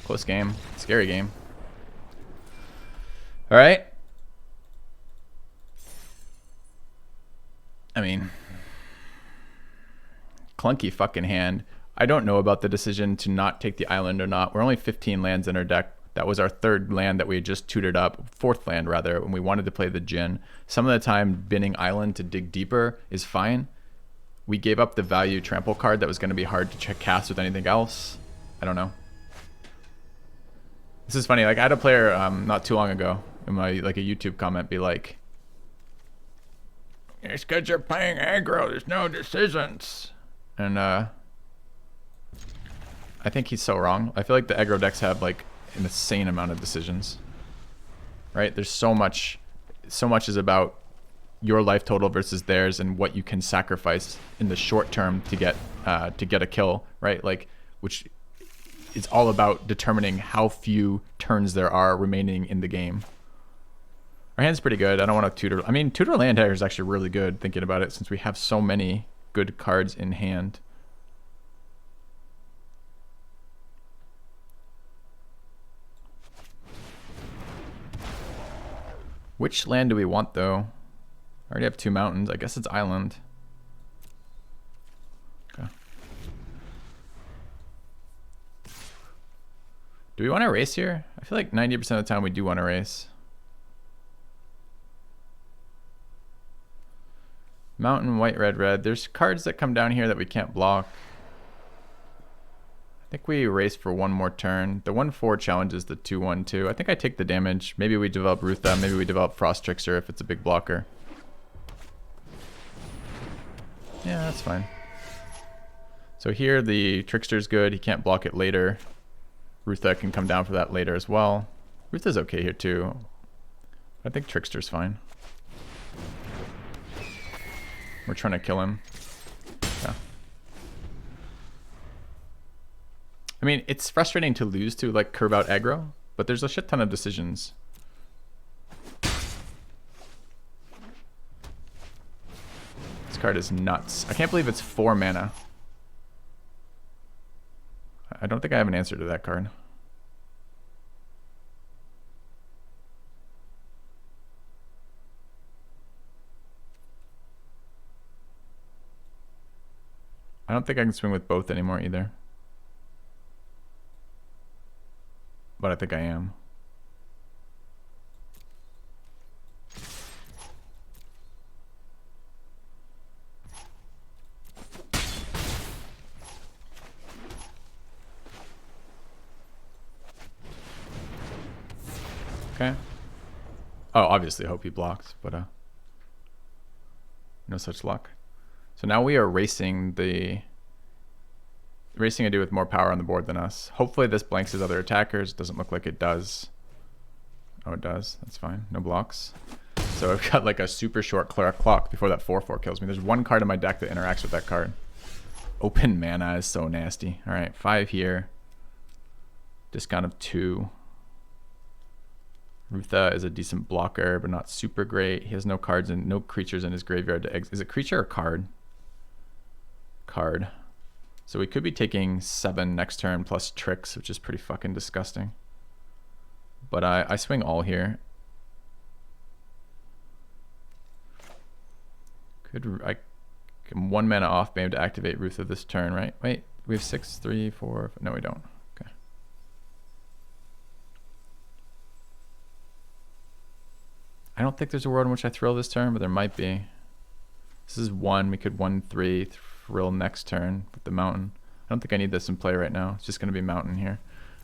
Close game. Scary game. Alright. I mean, clunky fucking hand. I don't know about the decision to not take the island or not. We're only 15 lands in our deck. That was our 3rd land that we had just tutored up. 4th land, rather, when we wanted to play the Djinn. Some of the time, binning island to dig deeper is fine. We gave up the value trample card that was going to be hard to cast with anything else. I don't know. This is funny. Like, I had a player not too long ago in my like a YouTube comment be like, "It's because you're playing aggro. There's no decisions." And I think he's so wrong. I feel like the aggro decks have like an insane amount of decisions. Right? There's so much. So much is about your life total versus theirs and what you can sacrifice in the short term to get a kill. Right? Like, which. It's all about determining how few turns there are remaining in the game. Our hand's pretty good. I don't want to tutor. I mean, tutor land here is actually really good, thinking about it, since we have so many good cards in hand. Which land do we want, though? I already have 2 mountains. I guess it's island. Okay. Do we want to race here? I feel like 90% of the time we do want to race. Mountain, white, red, red. There's cards that come down here that we can't block. I think we race for one more turn. The 1/4 challenges the 2/1/2. I think I take the damage. Maybe we develop Rutha. Maybe we develop Frost Trickster if it's a big blocker. Yeah, that's fine. So here the Trickster's good. He can't block it later. Rutha can come down for that later as well. Rutha's okay here too. I think Trickster's fine. We're trying to kill him. Yeah. I mean, it's frustrating to lose to like curve out aggro, but there's a shit ton of decisions. This card is nuts. I can't believe it's 4 mana. I don't think I have an answer to that card. I don't think I can swing with both anymore either. But I think I am. Okay. Oh, obviously I hope he blocks, but no such luck. So now we are racing a dude with more power on the board than us. Hopefully this blanks his other attackers. Doesn't look like it does. Oh, it does. That's fine. No blocks. So I've got like a super short clock before that 4/4 kills me. There's one card in my deck that interacts with that card. Open mana is so nasty. All right, 5 here. Discount of 2. Rutha is a decent blocker, but not super great. He has no cards and no creatures in his graveyard to exit. Is it creature or card? Card. So we could be taking 7 next turn plus tricks, which is pretty fucking disgusting. But I swing all here. I'm 1 mana off being able to activate Rutha this turn, right? Wait, we have 6, 3, 4. No, we don't. Okay. I don't think there's a world in which I thrill this turn, but there might be. This is 1. We could 1/3 thrill next turn with the mountain. I don't think I need this in play right now. It's just going to be mountain here.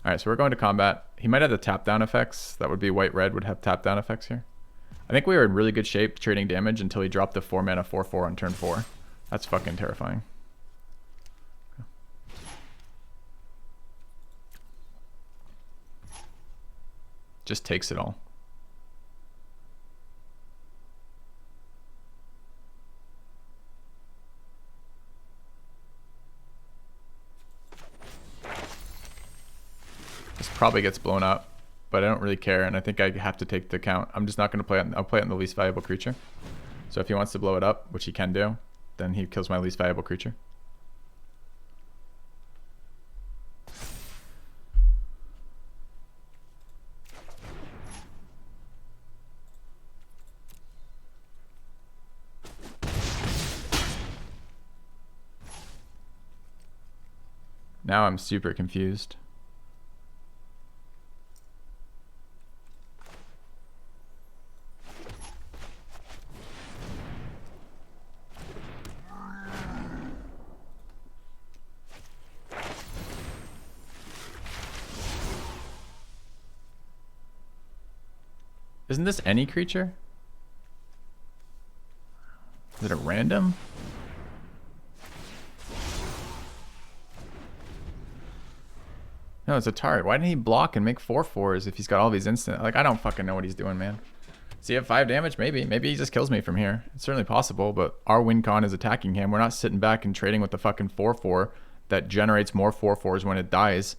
All right, so we're going to combat. He might have the tap down effects. That would be white red would have tap down effects here. I think we were in really good shape trading damage until he dropped the 4 mana 4/4 on turn 4. That's fucking terrifying. Just takes it all. This probably gets blown up, but I don't really care, and I think I have to take the count. I'm just not going to play it. I'll play it on the least valuable creature. So if he wants to blow it up, which he can do, then he kills my least valuable creature. Now I'm super confused. Isn't this any creature? Is it a random? No, it's a Tard. Why didn't he block and make 4/4s if he's got all these instant? Like, I don't fucking know what he's doing, man. Does he have 5 damage? Maybe. Maybe he just kills me from here. It's certainly possible, but our win con is attacking him. We're not sitting back and trading with the fucking 4/4 that generates more 4/4s when it dies.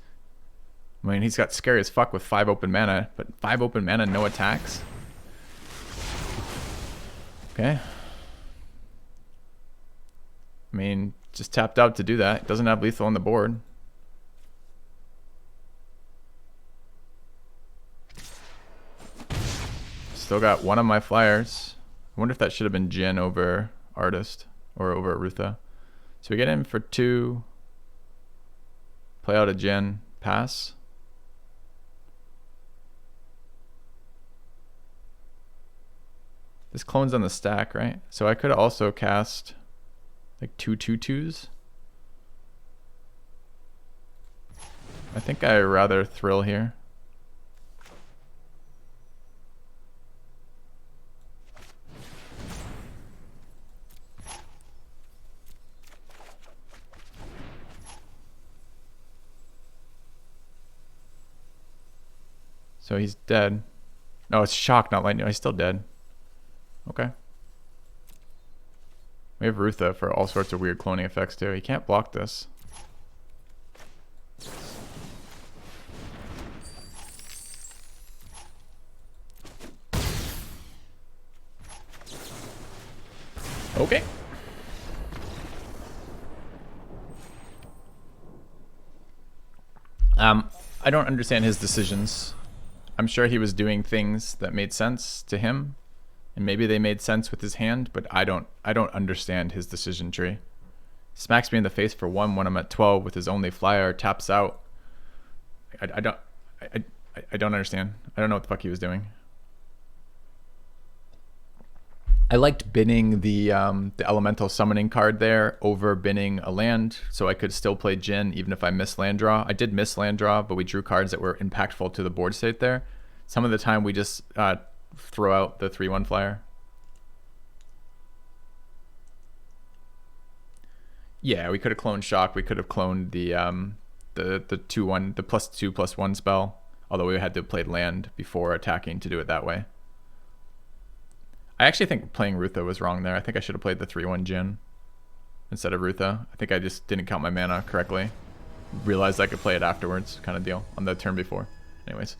I mean, he's got scary as fuck with 5 open mana, but 5 open mana, no attacks? Okay. I mean, just tapped out to do that. Doesn't have lethal on the board. Still got one of my flyers. I wonder if that should have been Jin over Artist or over Rutha. So we get in for 2. Play out a Jin. Pass. This clone's on the stack, right? So I could also cast like 2/2/2s. I think I rather thrill here. So he's dead. No, it's shock, not lightning. Oh, he's still dead. Okay. We have Rutha for all sorts of weird cloning effects too. He can't block this. Okay. I don't understand his decisions. I'm sure he was doing things that made sense to him, and maybe they made sense with his hand, but I don't understand his decision tree. Smacks me in the face for 1 when I'm at 12 with his only flyer, taps out. I don't understand. I don't know what the fuck he was doing. I liked binning the elemental summoning card there over binning a land, so I could still play Jin even if I missed land draw. I did miss land draw, but we drew cards that were impactful to the board state there. Some of the time we just throw out the 3/1 flyer. Yeah, we could have cloned shock. We could have cloned the 2/1, the +2/+1 spell. Although we had to play land before attacking to do it that way. I actually think playing Rutha was wrong there. I think I should have played the 3/1 Jin instead of Rutha. I think I just didn't count my mana correctly. Realized I could play it afterwards, kind of deal, on the turn before. Anyways.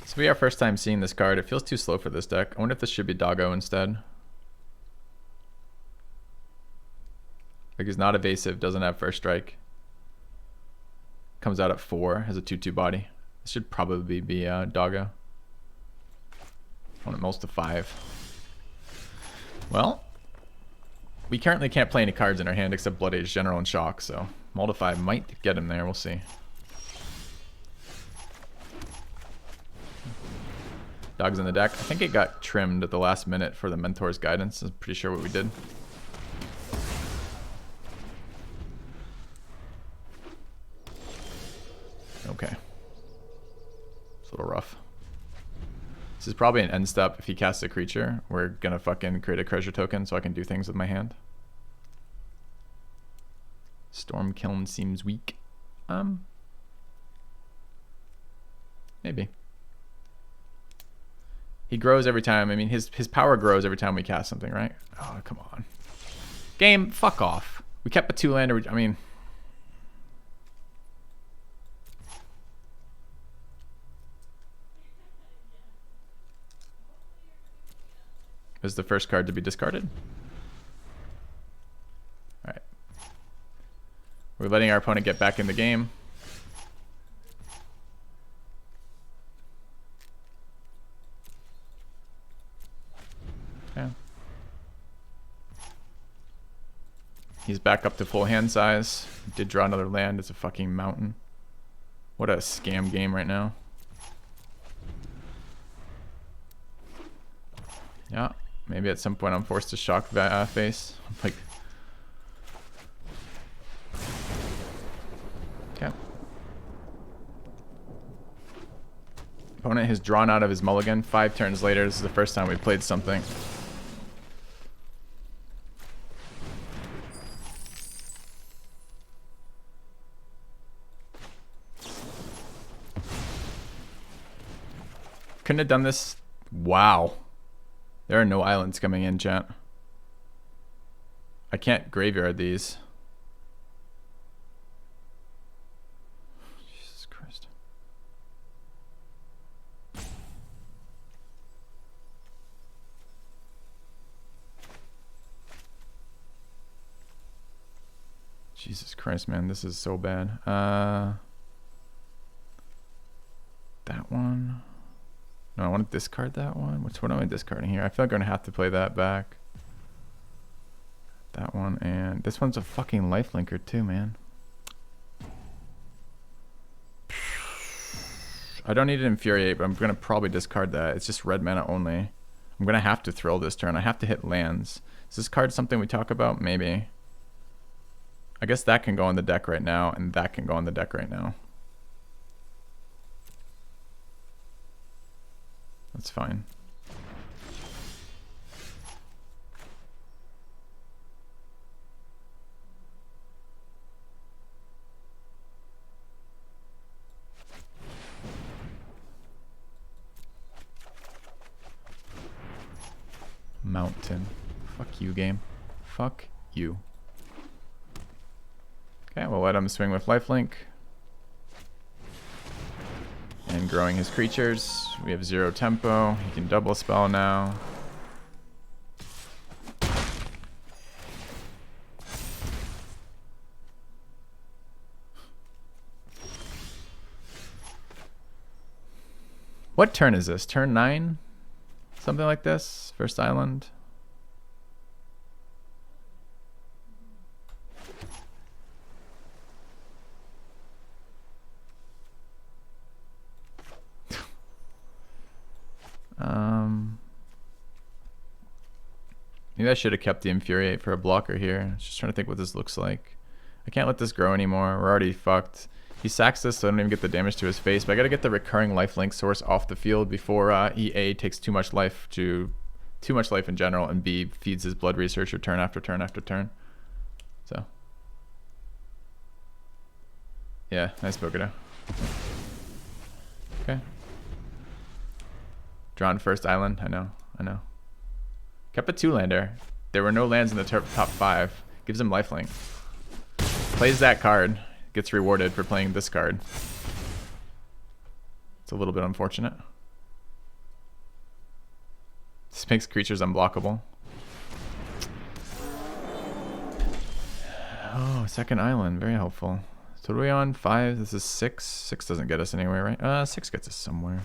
This will be our first time seeing this card. It feels too slow for this deck. I wonder if this should be Doggo instead. Like, he's not evasive, doesn't have first strike. Comes out at 4, has a 2/2 body. This should probably be Doggo. When it mulls to 5. Well, we currently can't play any cards in our hand except Blood Age General and Shock, so mull to 5 might get him there, we'll see. Dog's in the deck. I think it got trimmed at the last minute for the Mentor's Guidance. I'm pretty sure what we did. Okay. It's a little rough. This is probably an end step. If he casts a creature, we're gonna fucking create a treasure token so I can do things with my hand. Storm Kiln seems weak. Maybe. He grows every time. I mean, his power grows every time we cast something, right? Oh, come on. Game, fuck off. We kept a 2-lander. I mean... is the first card to be discarded. Alright. We're letting our opponent get back in the game. Yeah. He's back up to full hand size. Did draw another land. It's a fucking mountain. What a scam game right now. Yeah. Maybe at some point I'm forced to shock face. Like, okay. Opponent has drawn out of his mulligan. 5 turns later, this is the first time we played something. Couldn't have done this. Wow. There are no islands coming in, chat. I can't graveyard these. Jesus Christ. Jesus Christ, man. This is so bad. That one. No, I want to discard that one. What am I discarding here? I feel like I'm going to have to play that back. That one, and this one's a fucking lifelinker too, man. I don't need to Infuriate, but I'm going to probably discard that. It's just red mana only. I'm going to have to thrill this turn. I have to hit lands. Is this card something we talk about? Maybe. I guess that can go on the deck right now, and that can go on the deck right now. That's fine. Mountain. Fuck you, game. Fuck you. Okay, we'll let him swing with lifelink. And growing his creatures. We have 0 tempo. He can double spell now. What turn is this? Turn 9? Something like this? First island? Maybe I should have kept the Infuriate for a blocker here. Just trying to think what this looks like. I can't let this grow anymore. We're already fucked. He sacks this, so I don't even get the damage to his face. But I gotta get the recurring lifelink source off the field before he A, takes too much life in general, and B, feeds his Blood Researcher turn after turn after turn. So. Yeah, nice Bokuto. Okay. Drawn first island. I know. Kept a 2-lander. There were no lands in the top 5. Gives him lifelink. Plays that card. Gets rewarded for playing this card. It's a little bit unfortunate. This makes creatures unblockable. Oh, second island. Very helpful. So what are we on? 5? This is 6. 6 doesn't get us anywhere, right? 6 gets us somewhere.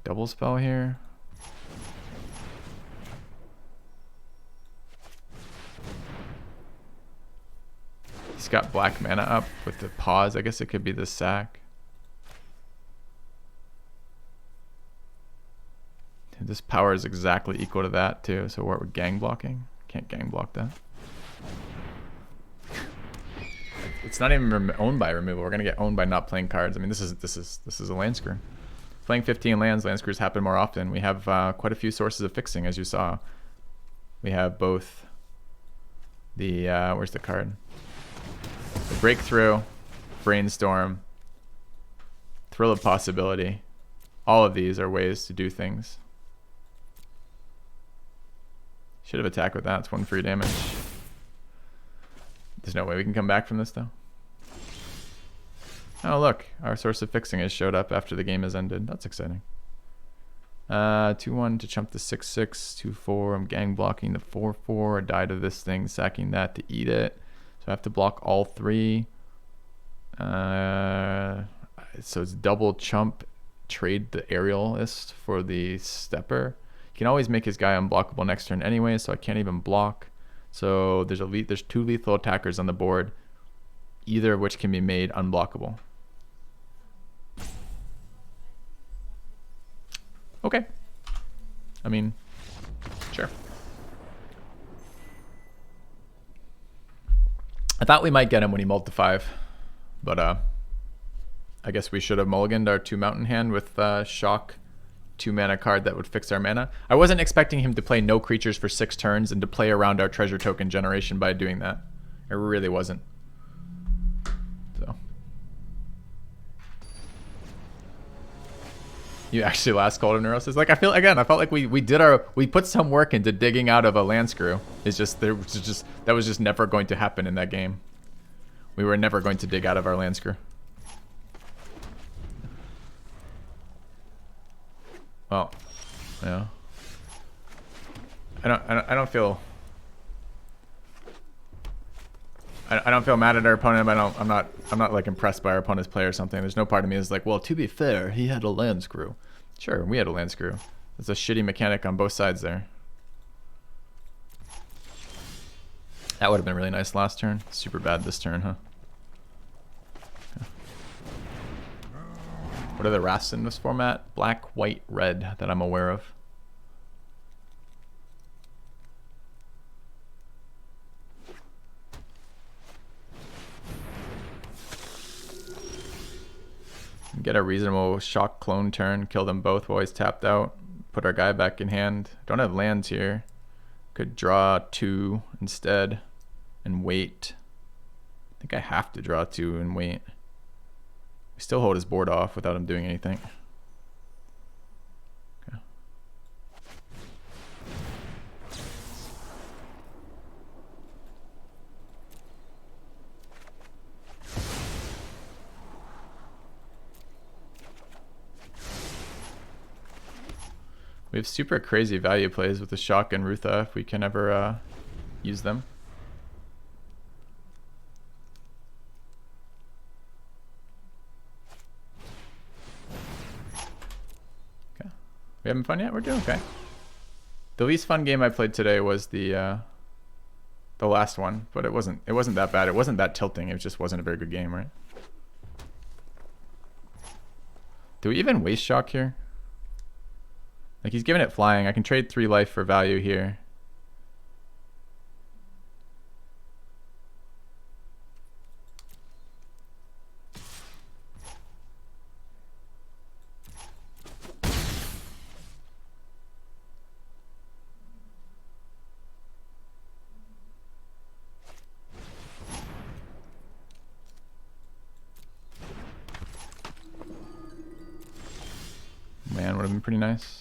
Double spell here. He's got black mana up with the pause. I guess it could be the sack. This power is exactly equal to that too. So what, we're gang blocking? Can't gang block that. It's not even owned by removal. We're gonna get owned by not playing cards. I mean, this is a land screw. Playing 15 lands, land screws happen more often. We have quite a few sources of fixing, as you saw. We have both the where's the card? The Breakthrough, Brainstorm, Thrill of Possibility. All of these are ways to do things. Should have attacked with that. It's 1 free damage. There's no way we can come back from this, though. Oh, look. Our source of fixing has showed up after the game has ended. That's exciting. 2-1 to chump the 6-6. 2-4. I'm gang blocking the 4-4. I die to this thing, sacking that to eat it. So I have to block all 3. So it's double chump. Trade the Aerialist for the Stepper. You can always make his guy unblockable next turn anyway, so I can't even block. So there's 2 lethal attackers on the board, either of which can be made unblockable. Okay. I mean, sure. I thought we might get him when he mulled to 5, but I guess we should have mulliganed our 2 mountain hand with Shock 2 mana card that would fix our mana. I wasn't expecting him to play no creatures for 6 turns and to play around our treasure token generation by doing that. I really wasn't. So. You actually last called a Neurosis? Like, I felt like we put some work into digging out of a land screw. It's just, that was just never going to happen in that game. We were never going to dig out of our land screw. Well, yeah. I don't feel mad at our opponent, but I'm not like impressed by our opponent's play or something. There's no part of me that's like, well, to be fair, he had a land screw. Sure, we had a land screw. It's a shitty mechanic on both sides there. That would have been really nice last turn. Super bad this turn, huh? What are the Wraths in this format? Black, white, red that I'm aware of. Get a reasonable shock clone turn, kill them both while he's tapped out. Put our guy back in hand. Don't have lands here. Could draw 2 instead and wait. I think I have to draw 2 and wait. We still hold his board off without him doing anything. Okay. We have super crazy value plays with the Shock and Rutha if we can ever use them. Okay. We having fun yet? We're doing okay. The least fun game I played today was the last one, but it wasn't that bad. It wasn't that tilting. It just wasn't a very good game, right? Do we even waste Shock here? Like, he's giving it flying. I can trade 3 life for value here. Man, would have been pretty nice.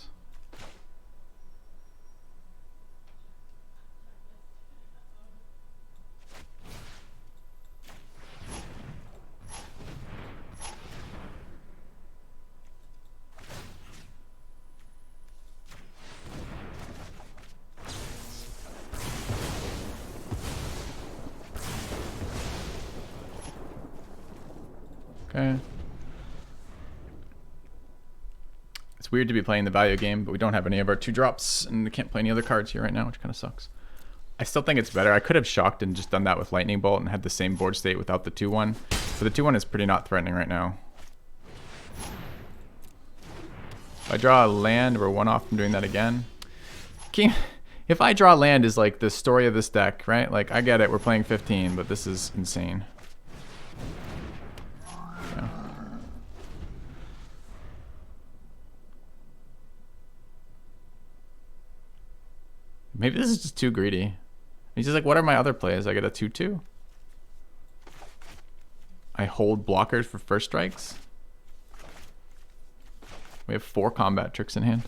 Okay. It's weird to be playing the value game, but we don't have any of our 2 drops, and we can't play any other cards here right now, which kind of sucks. I still think it's better. I could have shocked and just done that with Lightning Bolt and had the same board state without the 2-1. But the 2-1 is pretty not threatening right now. If I draw a land, we're 1 off from doing that again. If I draw land is like the story of this deck, right? Like, I get it, we're playing 15, but this is insane. Yeah. Maybe this is just too greedy. He's just like, what are my other plays? I get a 2-2. I hold blockers for first strikes. We have 4 combat tricks in hand.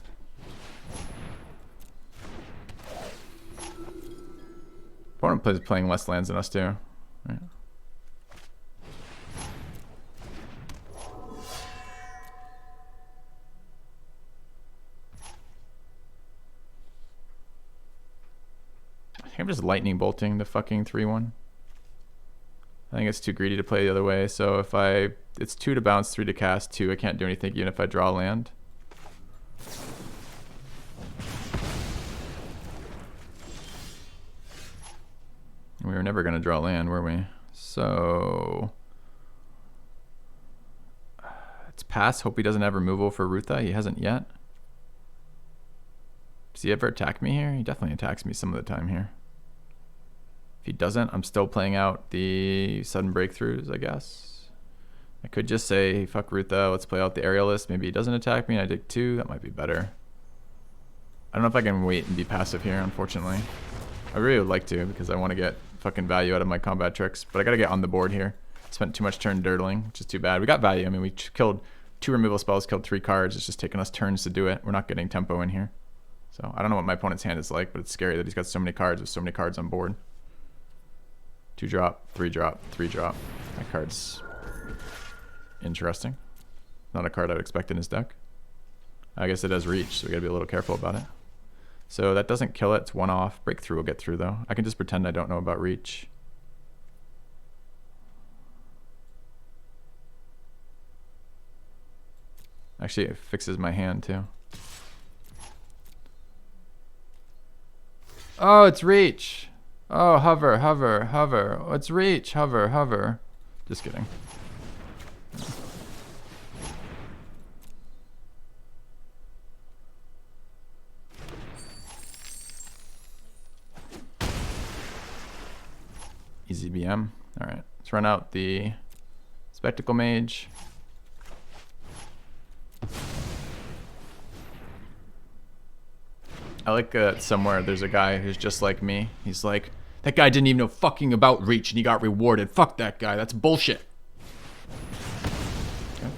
Opponent plays playing less lands than us too. Right. I think I'm just lightning bolting the fucking 3-1. I think it's too greedy to play the other way. So if it's 2 to bounce, 3 to cast, 2, I can't do anything even if I draw land. We were never going to draw land, were we? So it's pass. Hope he doesn't have removal for Rutha. He hasn't yet. Does he ever attack me here? He definitely attacks me some of the time here. If he doesn't, I'm still playing out the sudden breakthroughs, I guess. I could just say, fuck Rutha, let's play out the aerialist. Maybe he doesn't attack me and I take 2. That might be better. I don't know if I can wait and be passive here, unfortunately. I really would like to because I want to get fucking value out of my combat tricks, but I got to get on the board here. Spent too much turn dirtling, which is too bad. We got value. I mean, we killed 2 removal spells, killed 3 cards. It's just taking us turns to do it. We're not getting tempo in here. So I don't know what my opponent's hand is like, but it's scary that he's got so many cards with so many cards on board. 2 drop, 3 drop, 3 drop. That card's interesting. Not a card I'd expect in his deck. I guess it does reach, so we gotta be a little careful about it. So that doesn't kill it, it's 1 off. Breakthrough will get through though. I can just pretend I don't know about reach. Actually, it fixes my hand too. Oh, it's reach. Oh, hover, hover, hover. Oh, it's reach, hover, hover. Just kidding. Easy BM. All right, let's run out the Spectacle Mage. I like somewhere there's a guy who's just like me. He's like, that guy didn't even know fucking about Reach and he got rewarded. Fuck that guy. That's bullshit. Okay.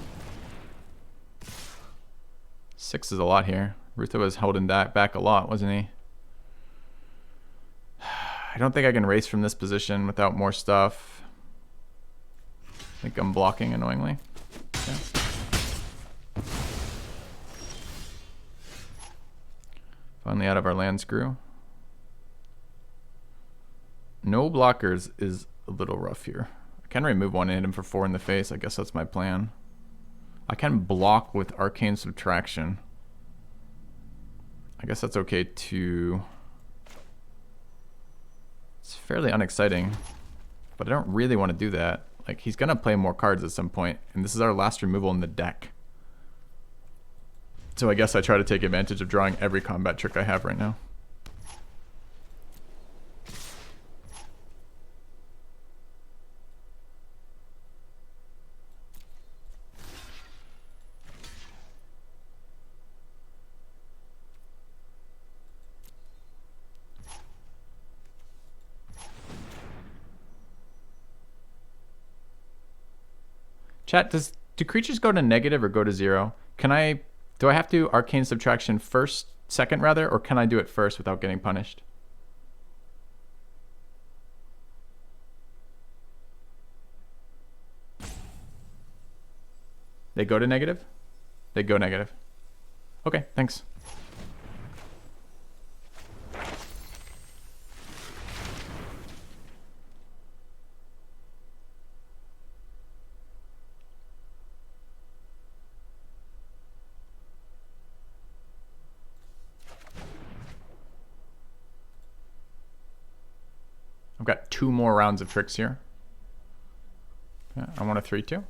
6 is a lot here. Rutha was holding that back a lot, wasn't he? I don't think I can race from this position without more stuff. I think I'm blocking annoyingly. Okay. Finally out of our land screw. No blockers is a little rough here. I can remove one and hit him for 4 in the face. I guess that's my plan. I can block with Arcane Subtraction. I guess that's okay too. It's fairly unexciting, but I don't really want to do that. Like, he's gonna play more cards at some point, and this is our last removal in the deck. So I guess I try to take advantage of drawing every combat trick I have right now. Chat, do creatures go to negative or go to 0? Do I have to Arcane Subtraction second rather, or can I do it first without getting punished? They go to negative? They go negative. Okay, thanks. I've got 2 more rounds of tricks here. Yeah, I want a 3-2.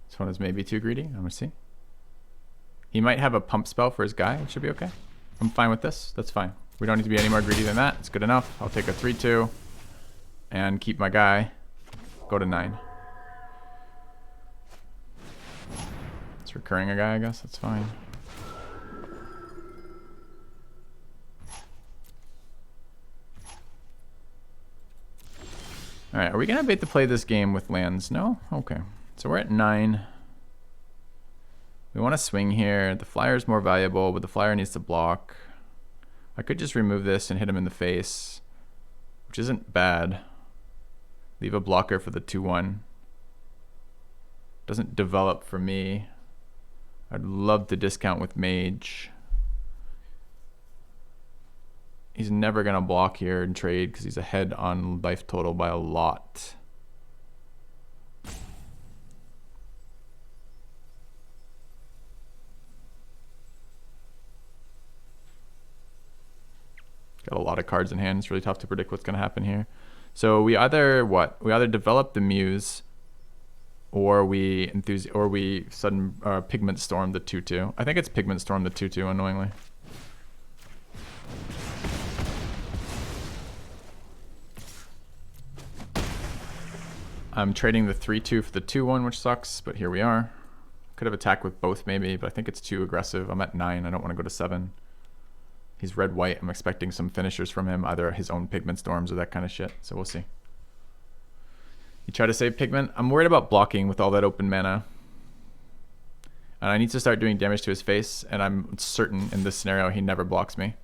This one is maybe too greedy. I'm gonna see. He might have a pump spell for his guy. It should be okay. I'm fine with this. That's fine. We don't need to be any more greedy than that. It's good enough. I'll take a 3-2 and keep my guy. Go to 9. It's recurring a guy, I guess. That's fine. All right, are we gonna bait to play this game with lands? No? Okay. So we're at 9. We want to swing here. The flyer is more valuable, but the flyer needs to block. I could just remove this and hit him in the face, which isn't bad. Leave a blocker for the 2-1. Doesn't develop for me. I'd love to discount with Mage. He's never going to block here and trade because he's ahead on life total by a lot. Got a lot of cards in hand. It's really tough to predict what's going to happen here. So we either develop the Muse, or we sudden Pigment Storm the 2/2. I think it's Pigment Storm the 2/2, annoyingly. I'm trading the 3/2 for the 2/1, which sucks, but here we are. Could have attacked with both maybe, but I think it's too aggressive. I'm at 9. I don't want to go to 7. He's red-white. I'm expecting some finishers from him, either his own Pigment Storms or that kind of shit. So we'll see. You try to save Pigment. I'm worried about blocking with all that open mana. And I need to start doing damage to his face, and I'm certain in this scenario he never blocks me.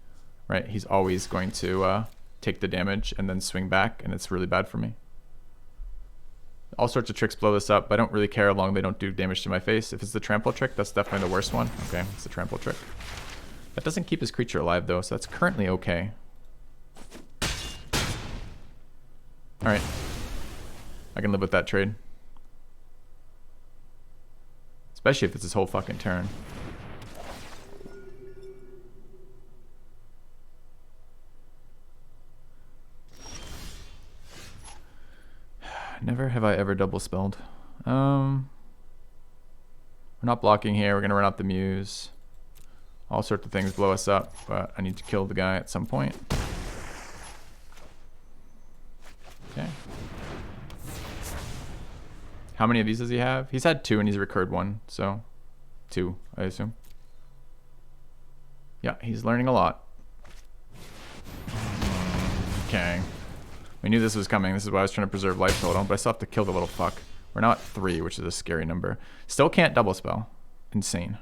Right? He's always going to take the damage and then swing back, and it's really bad for me. All sorts of tricks blow this up, but I don't really care how long they don't do damage to my face. If it's the trample trick, that's definitely the worst one. Okay, it's the trample trick. That doesn't keep his creature alive though, so that's currently okay. Alright. I can live with that trade. Especially if it's his whole fucking turn. Never have I ever double spelled. We're not blocking here. We're gonna run out the Muse. All sorts of things blow us up, but I need to kill the guy at some point. Okay. How many of these does he have? He's had 2 and he's recurred 1, so 2, I assume. Yeah, he's learning a lot. Okay. We knew this was coming. This is why I was trying to preserve life total, but I still have to kill the little fuck. We're now at 3, which is a scary number. Still can't double spell. Insane.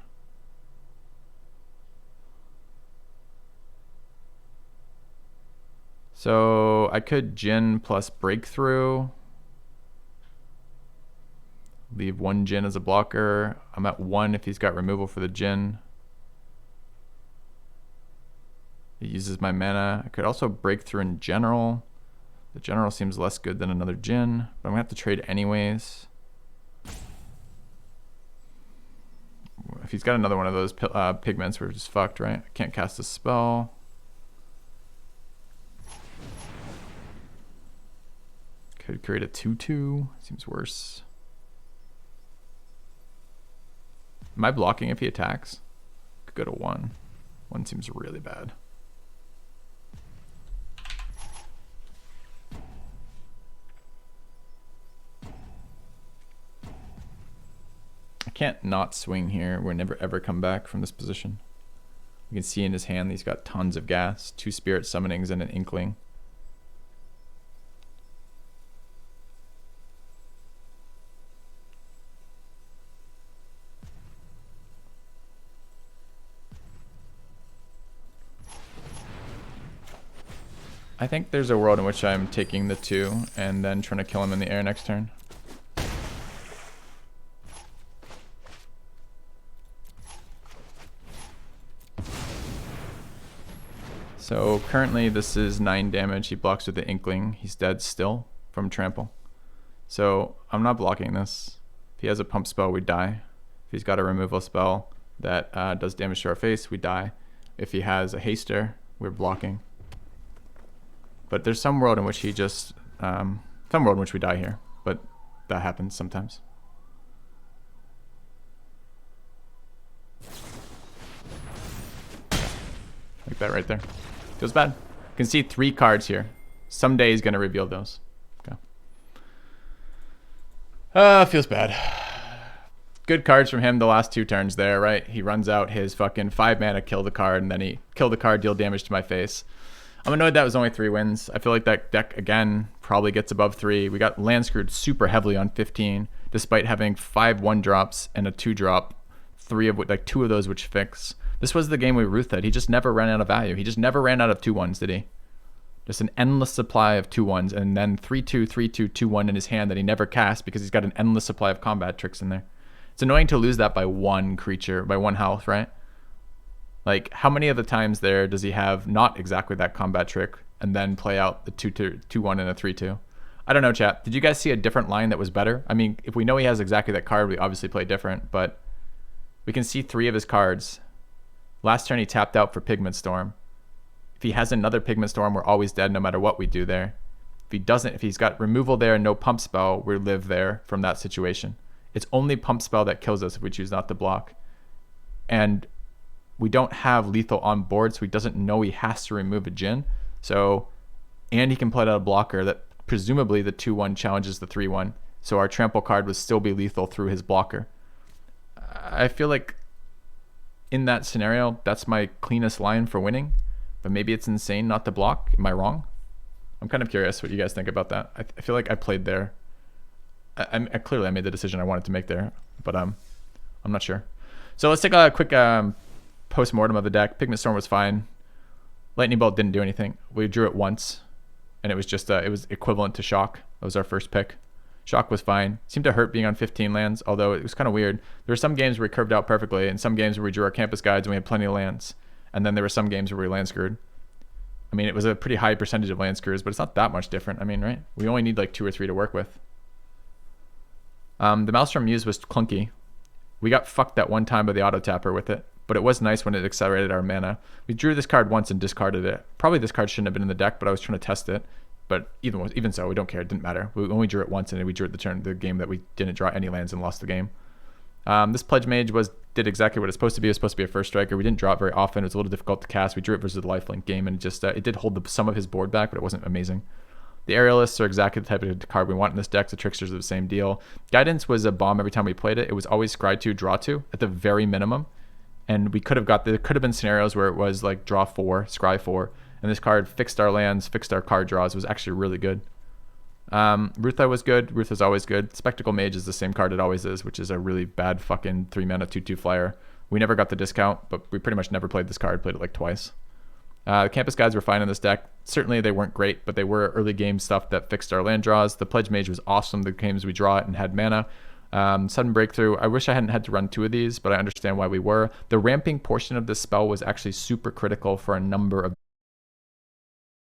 So I could Jin plus Breakthrough. Leave 1 Jin as a blocker. I'm at 1 if he's got removal for the Jin. It uses my mana. I could also Breakthrough in general. The general seems less good than another Jin, but I'm gonna have to trade anyways. If he's got another one of those pigments, we're just fucked, right? I can't cast a spell. Could create a 2/2. Seems worse. Am I blocking if he attacks? Could go to 1. 1 seems really bad. I can't not swing here. We'll never ever come back from this position. You can see in his hand he's got tons of gas, 2 spirit summonings and an inkling. I think there's a world in which I'm taking the 2 and then trying to kill him in the air next turn. So currently this is 9 damage. He blocks with the Inkling. He's dead still from Trample. So I'm not blocking this. If he has a pump spell, we die. If he's got a removal spell that does damage to our face, we die. If he has a haster, we're blocking. But there's some world in which he just, some world in which we die here, but that happens sometimes. Like that right there. Feels bad. You can see 3 cards here. Someday he's gonna reveal those. Okay. Feels bad. Good cards from him the last 2 turns there, right? He runs out his fucking 5 mana, kill the card, and then he kill the card, deal damage to my face. I'm annoyed that was only 3 wins. I feel like that deck, again, probably gets above 3. We got land screwed super heavily on 15, despite having 5 1-drops and a 2-drop, 2 of those which fix. This was the game with Ruthed. He just never ran out of value. He just never ran out of 2-1s, did he? Just an endless supply of 2-1s, and then 3-2, 3-2, 2-1 in his hand that he never cast because he's got an endless supply of combat tricks in there. It's annoying to lose that by 1 creature, by 1 health, right? Like, how many of the times there does he have not exactly that combat trick and then play out the 2-1 and a 3-2? I don't know, chat. Did you guys see a different line that was better? I mean, if we know he has exactly that card, we obviously play different, but we can see 3 of his cards. Last turn he tapped out for Pigment Storm. If he has another Pigment Storm, we're always dead no matter what we do there. If he doesn't, if he's got removal there and no pump spell, we live there from that situation. It's only pump spell that kills us if we choose not to block. And we don't have lethal on board, so he doesn't know he has to remove a Jin. So, and he can play out a blocker that presumably the 2-1 challenges the 3-1. So our trample card would still be lethal through his blocker. I feel like in that scenario, that's my cleanest line for winning. But maybe it's insane not to block. Am I wrong? I'm kind of curious what you guys think about that. I feel like I played there. Clearly I made the decision I wanted to make there, but I'm not sure. So let's take a quick post-mortem of the deck. Pigment Storm was fine. Lightning Bolt didn't do anything. We drew it once, and it was just it was equivalent to Shock. That was our first pick. Shock was fine. Seemed to hurt being on 15 lands, although it was kind of weird. There were some games where we curved out perfectly, and some games where we drew our campus guides and we had plenty of lands. And then there were some games where we land screwed. I mean, it was a pretty high percentage of land screws, but it's not that much different. I mean, right? We only need like 2 or 3 to work with. The Maelstrom Muse was clunky. We got fucked that one time by the auto tapper with it, but it was nice when it accelerated our mana. We drew this card once and discarded it. Probably this card shouldn't have been in the deck, but I was trying to test it. But even so, we don't care. It didn't matter. We only drew it once, and then we drew it the game that we didn't draw any lands and lost the game. This Pledge Mage did exactly what it's supposed to be. It was supposed to be a first striker. We didn't draw it very often. It was a little difficult to cast. We drew it versus the lifelink game, and it did hold some of his board back, but it wasn't amazing. The Aerialists are exactly the type of card we want in this deck. The Tricksters are the same deal. Guidance was a bomb every time we played it. It was always scry 2, draw 2 at the very minimum. And there could have been scenarios where it was like draw 4, scry 4. And this card fixed our lands, fixed our card draws. It was actually really good. Rutha was good. Rutha's always good. Spectacle Mage is the same card it always is, which is a really bad fucking 3-mana 2/2 flyer. We never got the discount, but we pretty much never played this card. Played it like twice. The Campus Guides were fine in this deck. Certainly they weren't great, but they were early game stuff that fixed our land draws. The Pledge Mage was awesome. The games we draw it and had mana. Sudden Breakthrough. I wish I hadn't had to run 2 of these, but I understand why we were. The ramping portion of this spell was actually super critical for a number of